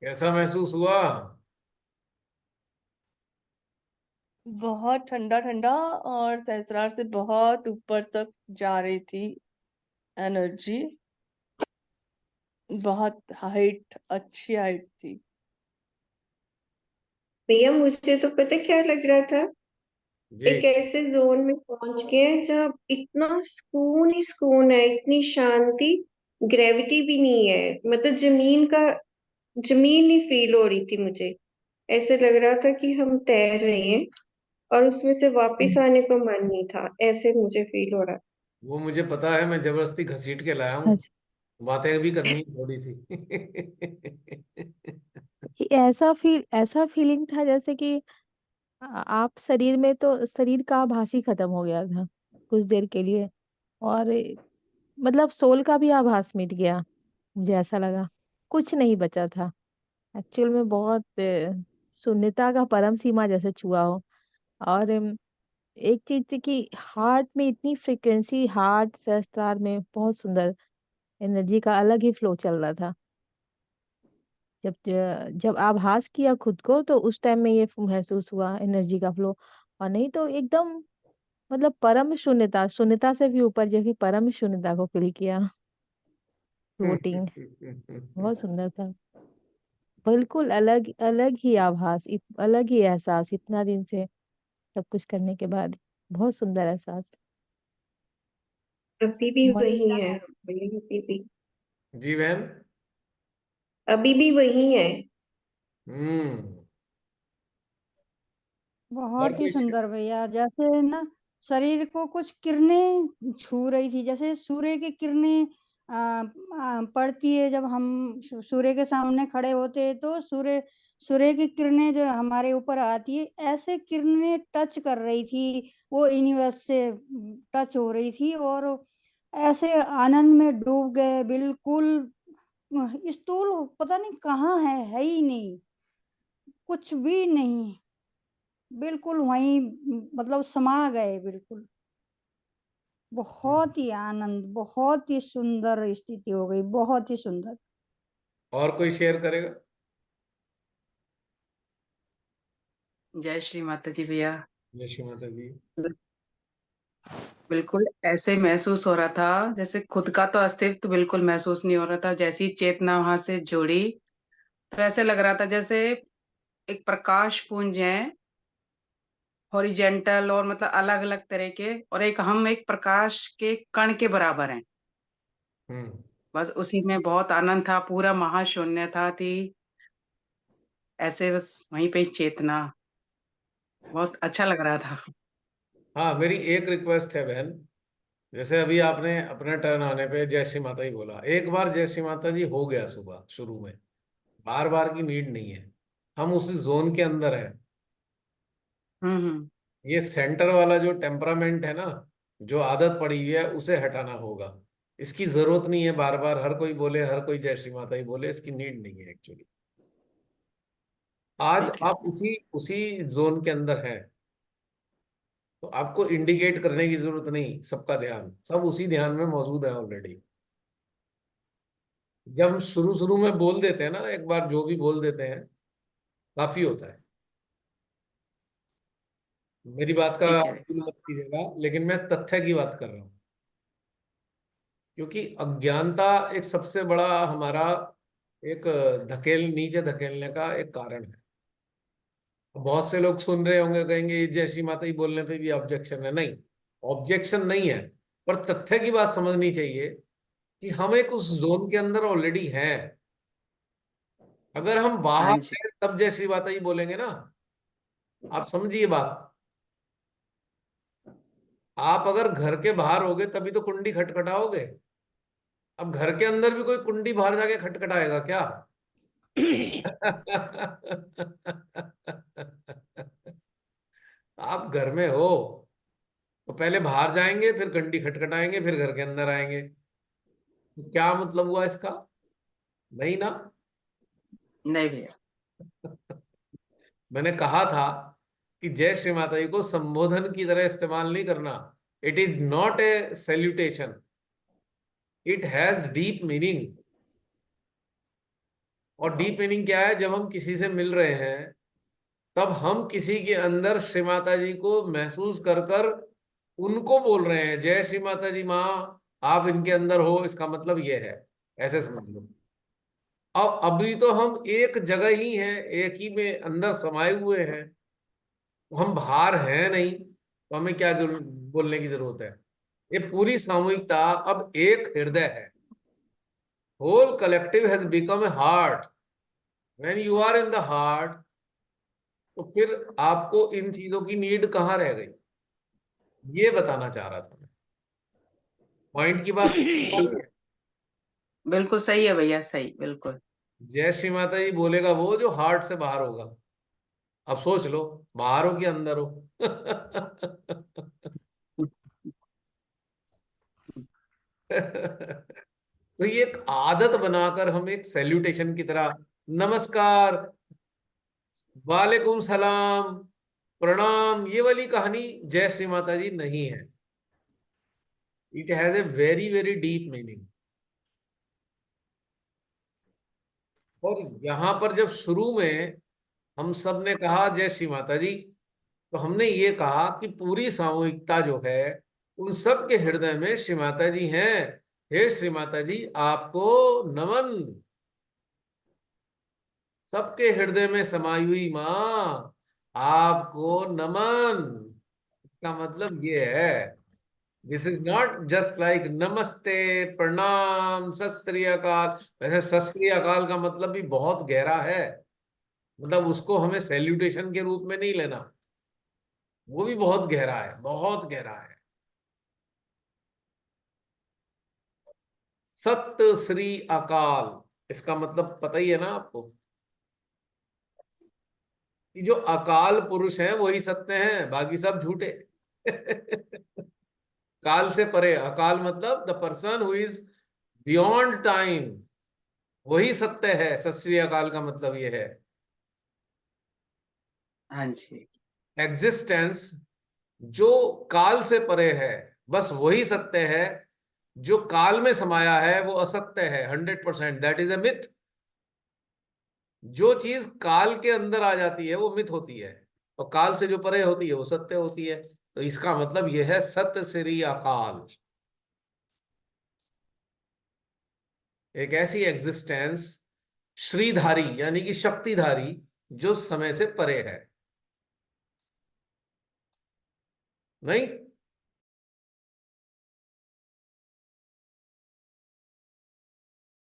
Speaker 1: कैसा महसूस हुआ?
Speaker 12: बहुत ठंडा ठंडा, और सहस्रार से बहुत ऊपर तक जा रही थी एनर्जी। बहुत हाइट, अच्छी हाइट थी।
Speaker 9: भैया मुझे तो पता क्या लग रहा था,
Speaker 1: जी।
Speaker 9: एक ऐसे जोन में पहुंच गए हैं जब इतना सुकून ही सुकून है, इतनी शांति, ग्रेविटी भी नहीं है, मतलब जमीन ही फील हो रही थी मुझे। ऐसे लग रहा था कि हम तैर रहे हैं और उसमें से वापस आने का मन नहीं था, ऐसे मुझे फील हो रहा था।
Speaker 1: वो मुझे पता है, मैं जबरदस्ती घसीट के लाया हूँ,
Speaker 4: अच्छा,
Speaker 1: बातें भी करनी है थोड़ी सी।
Speaker 4: ऐसा फीलिंग था जैसे कि आप शरीर में, तो शरीर का आभास ही खत्म हो गया था कुछ देर के लिए। और मतलब सोल का भी आभास मिट गया, मुझे ऐसा लगा कुछ नहीं बचा था। एक्चुअल में बहुत शून्यता का परम सीमा जैसे छुआ हो। और एक चीज थी कि हार्ट में इतनी फ्रिक्वेंसी, हार्ट सहस्त्रार में बहुत सुंदर एनर्जी का अलग ही फ्लो चल रहा था। जब आभास किया खुद को, तो उस टाइम में ये महसूस हुआ एनर्जी का फ्लो। और नहीं तो एकदम मतलब परम शून्यता, शून्यता से भी ऊपर जो कि परम शून्यता को फील किया, फ्लोटिंग। बहुत सुंदर था। बिल्कुल अलग अलग ही आभास, अलग ही एहसास, इतना दिन से सब कुछ करने के बाद बहुत सुंदर एहसास।
Speaker 9: अभी भी
Speaker 4: मन
Speaker 9: वही
Speaker 4: लगा
Speaker 9: है
Speaker 4: है।
Speaker 9: भैया, अभी भी,
Speaker 1: जी बहन।
Speaker 9: अभी भी वही है।
Speaker 1: हम्म। और
Speaker 11: बहुत ही
Speaker 1: कोई
Speaker 11: सुंदर भैया, जैसे ना शरीर को कुछ किरणें छू रही थी, जैसे सूर्य की किरणें पड़ती है जब हम सूर्य के सामने खड़े होते हैं, तो सूर्य सूर्य की किरणें जो हमारे ऊपर आती है, ऐसे किरणें टच कर रही थी, वो यूनिवर्स से टच हो रही थी, और ऐसे आनंद में डूब गए बिल्कुल। स्थूल पता नहीं कहाँ है ही नहीं, कुछ भी नहीं, बिल्कुल वहीं मतलब समा गए बिल्कुल। बहुत ही आनंद, बहुत ही सुंदर स्थिति हो गई, बहुत ही सुंदर।
Speaker 1: और कोई शेयर करेगा?
Speaker 8: जय श्री माता जी भैया।
Speaker 1: जय श्री माता जी।
Speaker 8: बिल्कुल ऐसे महसूस हो रहा था जैसे खुद का तो अस्तित्व बिल्कुल महसूस नहीं हो रहा था। जैसी चेतना वहां से जुड़ी, तो ऐसे लग रहा था जैसे एक प्रकाश पुंज है, हॉरिजेंटल और मतलब अलग अलग तरह के, और हम एक प्रकाश के कण के बराबर हैं।
Speaker 1: हम्म।
Speaker 8: बस उसी में बहुत आनंद था, पूरा महाशून्यता थी। ऐसे बस वहीं पे ही चेतना, बहुत अच्छा लग रहा था।
Speaker 1: हाँ, मेरी एक रिक्वेस्ट है बहन। जैसे अभी आपने अपने टर्न आने पे जय श्री माता ही बोला, एक बार जय श्री माता जी हो गया सुबह शुरू में, बार बार की नीड नहीं है। हम उस जोन के अंदर हैं।
Speaker 8: हम्म।
Speaker 1: ये सेंटर वाला जो टेम्परामेंट है ना, जो आदत पड़ी हुई है, उसे हटाना होगा। इसकी जरूरत नहीं है बार बार हर कोई बोले, हर कोई जय श्री माता ही बोले, इसकी नीड नहीं है एक्चुअली। आज
Speaker 8: ठीक है।
Speaker 1: आप उसी उसी जोन के अंदर हैं, तो आपको इंडिकेट करने की जरूरत नहीं, सबका ध्यान सब उसी ध्यान में मौजूद है ऑलरेडी। जब हम शुरू शुरू में बोल देते हैं ना, एक बार जो भी बोल देते हैं, काफी होता है। मेरी बात का
Speaker 8: ठीक है।
Speaker 1: फील मत कीजिएगा, लेकिन मैं तथ्य की बात कर रहा हूँ। क्योंकि अज्ञानता एक सबसे बड़ा हमारा एक नीचे धकेलने का एक कारण है। बहुत से लोग सुन रहे होंगे, कहेंगे ये जैसी माता ही बोलने पे भी ऑब्जेक्शन है। नहीं, ऑब्जेक्शन नहीं है, पर तथ्य की बात समझनी चाहिए कि हम एक उस जोन के अंदर ऑलरेडी हैं। अगर हम
Speaker 8: हाँ
Speaker 1: बाहर
Speaker 8: जी।
Speaker 1: हैं तब जैसी बात ही बोलेंगे ना। आप समझिए बात। आप अगर घर के बाहर होगे तभी तो कुंडी खटखटाओगे। अब घर के अंदर भी कोई कुंडी बाहर जाके खटखटाएगा क्या? आप घर में हो तो पहले बाहर जाएंगे, फिर घंटी खटखटाएंगे, फिर घर के अंदर आएंगे। तो क्या मतलब हुआ इसका? नहीं ना।
Speaker 8: नहीं भैया।
Speaker 1: मैंने कहा था कि जय श्री माता जी को संबोधन की तरह इस्तेमाल नहीं करना। It is not a salutation, it has deep meaning. और डीप मीनिंग क्या है? जब हम किसी से मिल रहे हैं तब हम किसी के अंदर श्री माता जी को महसूस कर कर उनको बोल रहे हैं, जय श्री माता जी माँ, आप इनके अंदर हो, इसका मतलब ये है, ऐसे समझ लो। अब अभी तो हम एक जगह ही हैं, एक ही में अंदर समाये हुए हैं, हम बाहर हैं नहीं, तो हमें क्या बोलने की जरूरत है? ये पूरी सामूहिकता अब एक हृदय है। Whole collective has become a heart. When you are in the heart, तो फिर आपको इन चीजों की नीड कहाँ रह गई? ये बताना चाह रहा था मैं। पॉइंट की बात
Speaker 8: बिल्कुल सही है भैया, सही, बिल्कुल।
Speaker 1: जय श्री माता जी बोलेगा वो जो हार्ट से बाहर होगा। अब सोच लो, बाहर हो कि अंदर हो? तो ये एक आदत बनाकर हम एक सैल्यूटेशन की तरह, नमस्कार, वालेकुम सलाम, प्रणाम, ये वाली कहानी जय श्री माता जी नहीं है। It has a very very deep meaning. और यहां पर जब शुरू में हम सब ने कहा जय श्री माता जी, तो हमने ये कहा कि पूरी सामूहिकता जो है उन सब के हृदय में श्री माता जी हैं। हे श्री माता जी, आपको नमन। सबके हृदय में समाई हुई माँ, आपको नमन। इसका मतलब ये है, this is not just like नमस्ते, प्रणाम, सत श्री अकाल। वैसे सत श्री अकाल का मतलब भी बहुत गहरा है, मतलब उसको हमें सैल्यूटेशन के रूप में नहीं लेना, वो भी बहुत गहरा है, बहुत गहरा है। सत श्री अकाल, इसका मतलब पता ही है ना आपको, कि जो अकाल पुरुष हैं वही सत्य हैं, बाकी सब झूठे। काल से परे, अकाल मतलब the person who is beyond time, वही सत्य है। सत श्री अकाल का मतलब ये है
Speaker 8: हाँ जी।
Speaker 1: एग्जिस्टेंस जो काल से परे है, बस वही सत्य है। जो काल में समाया है वो असत्य है, 100%, दैट इज ए मिथ। जो चीज काल के अंदर आ जाती है वो मिथ होती है, और काल से जो परे होती है वो सत्य होती है। तो इसका मतलब यह है सत्य श्री अकाल, एक ऐसी एग्जिस्टेंस श्रीधारी यानी कि शक्तिधारी, जो समय से परे है। नहीं,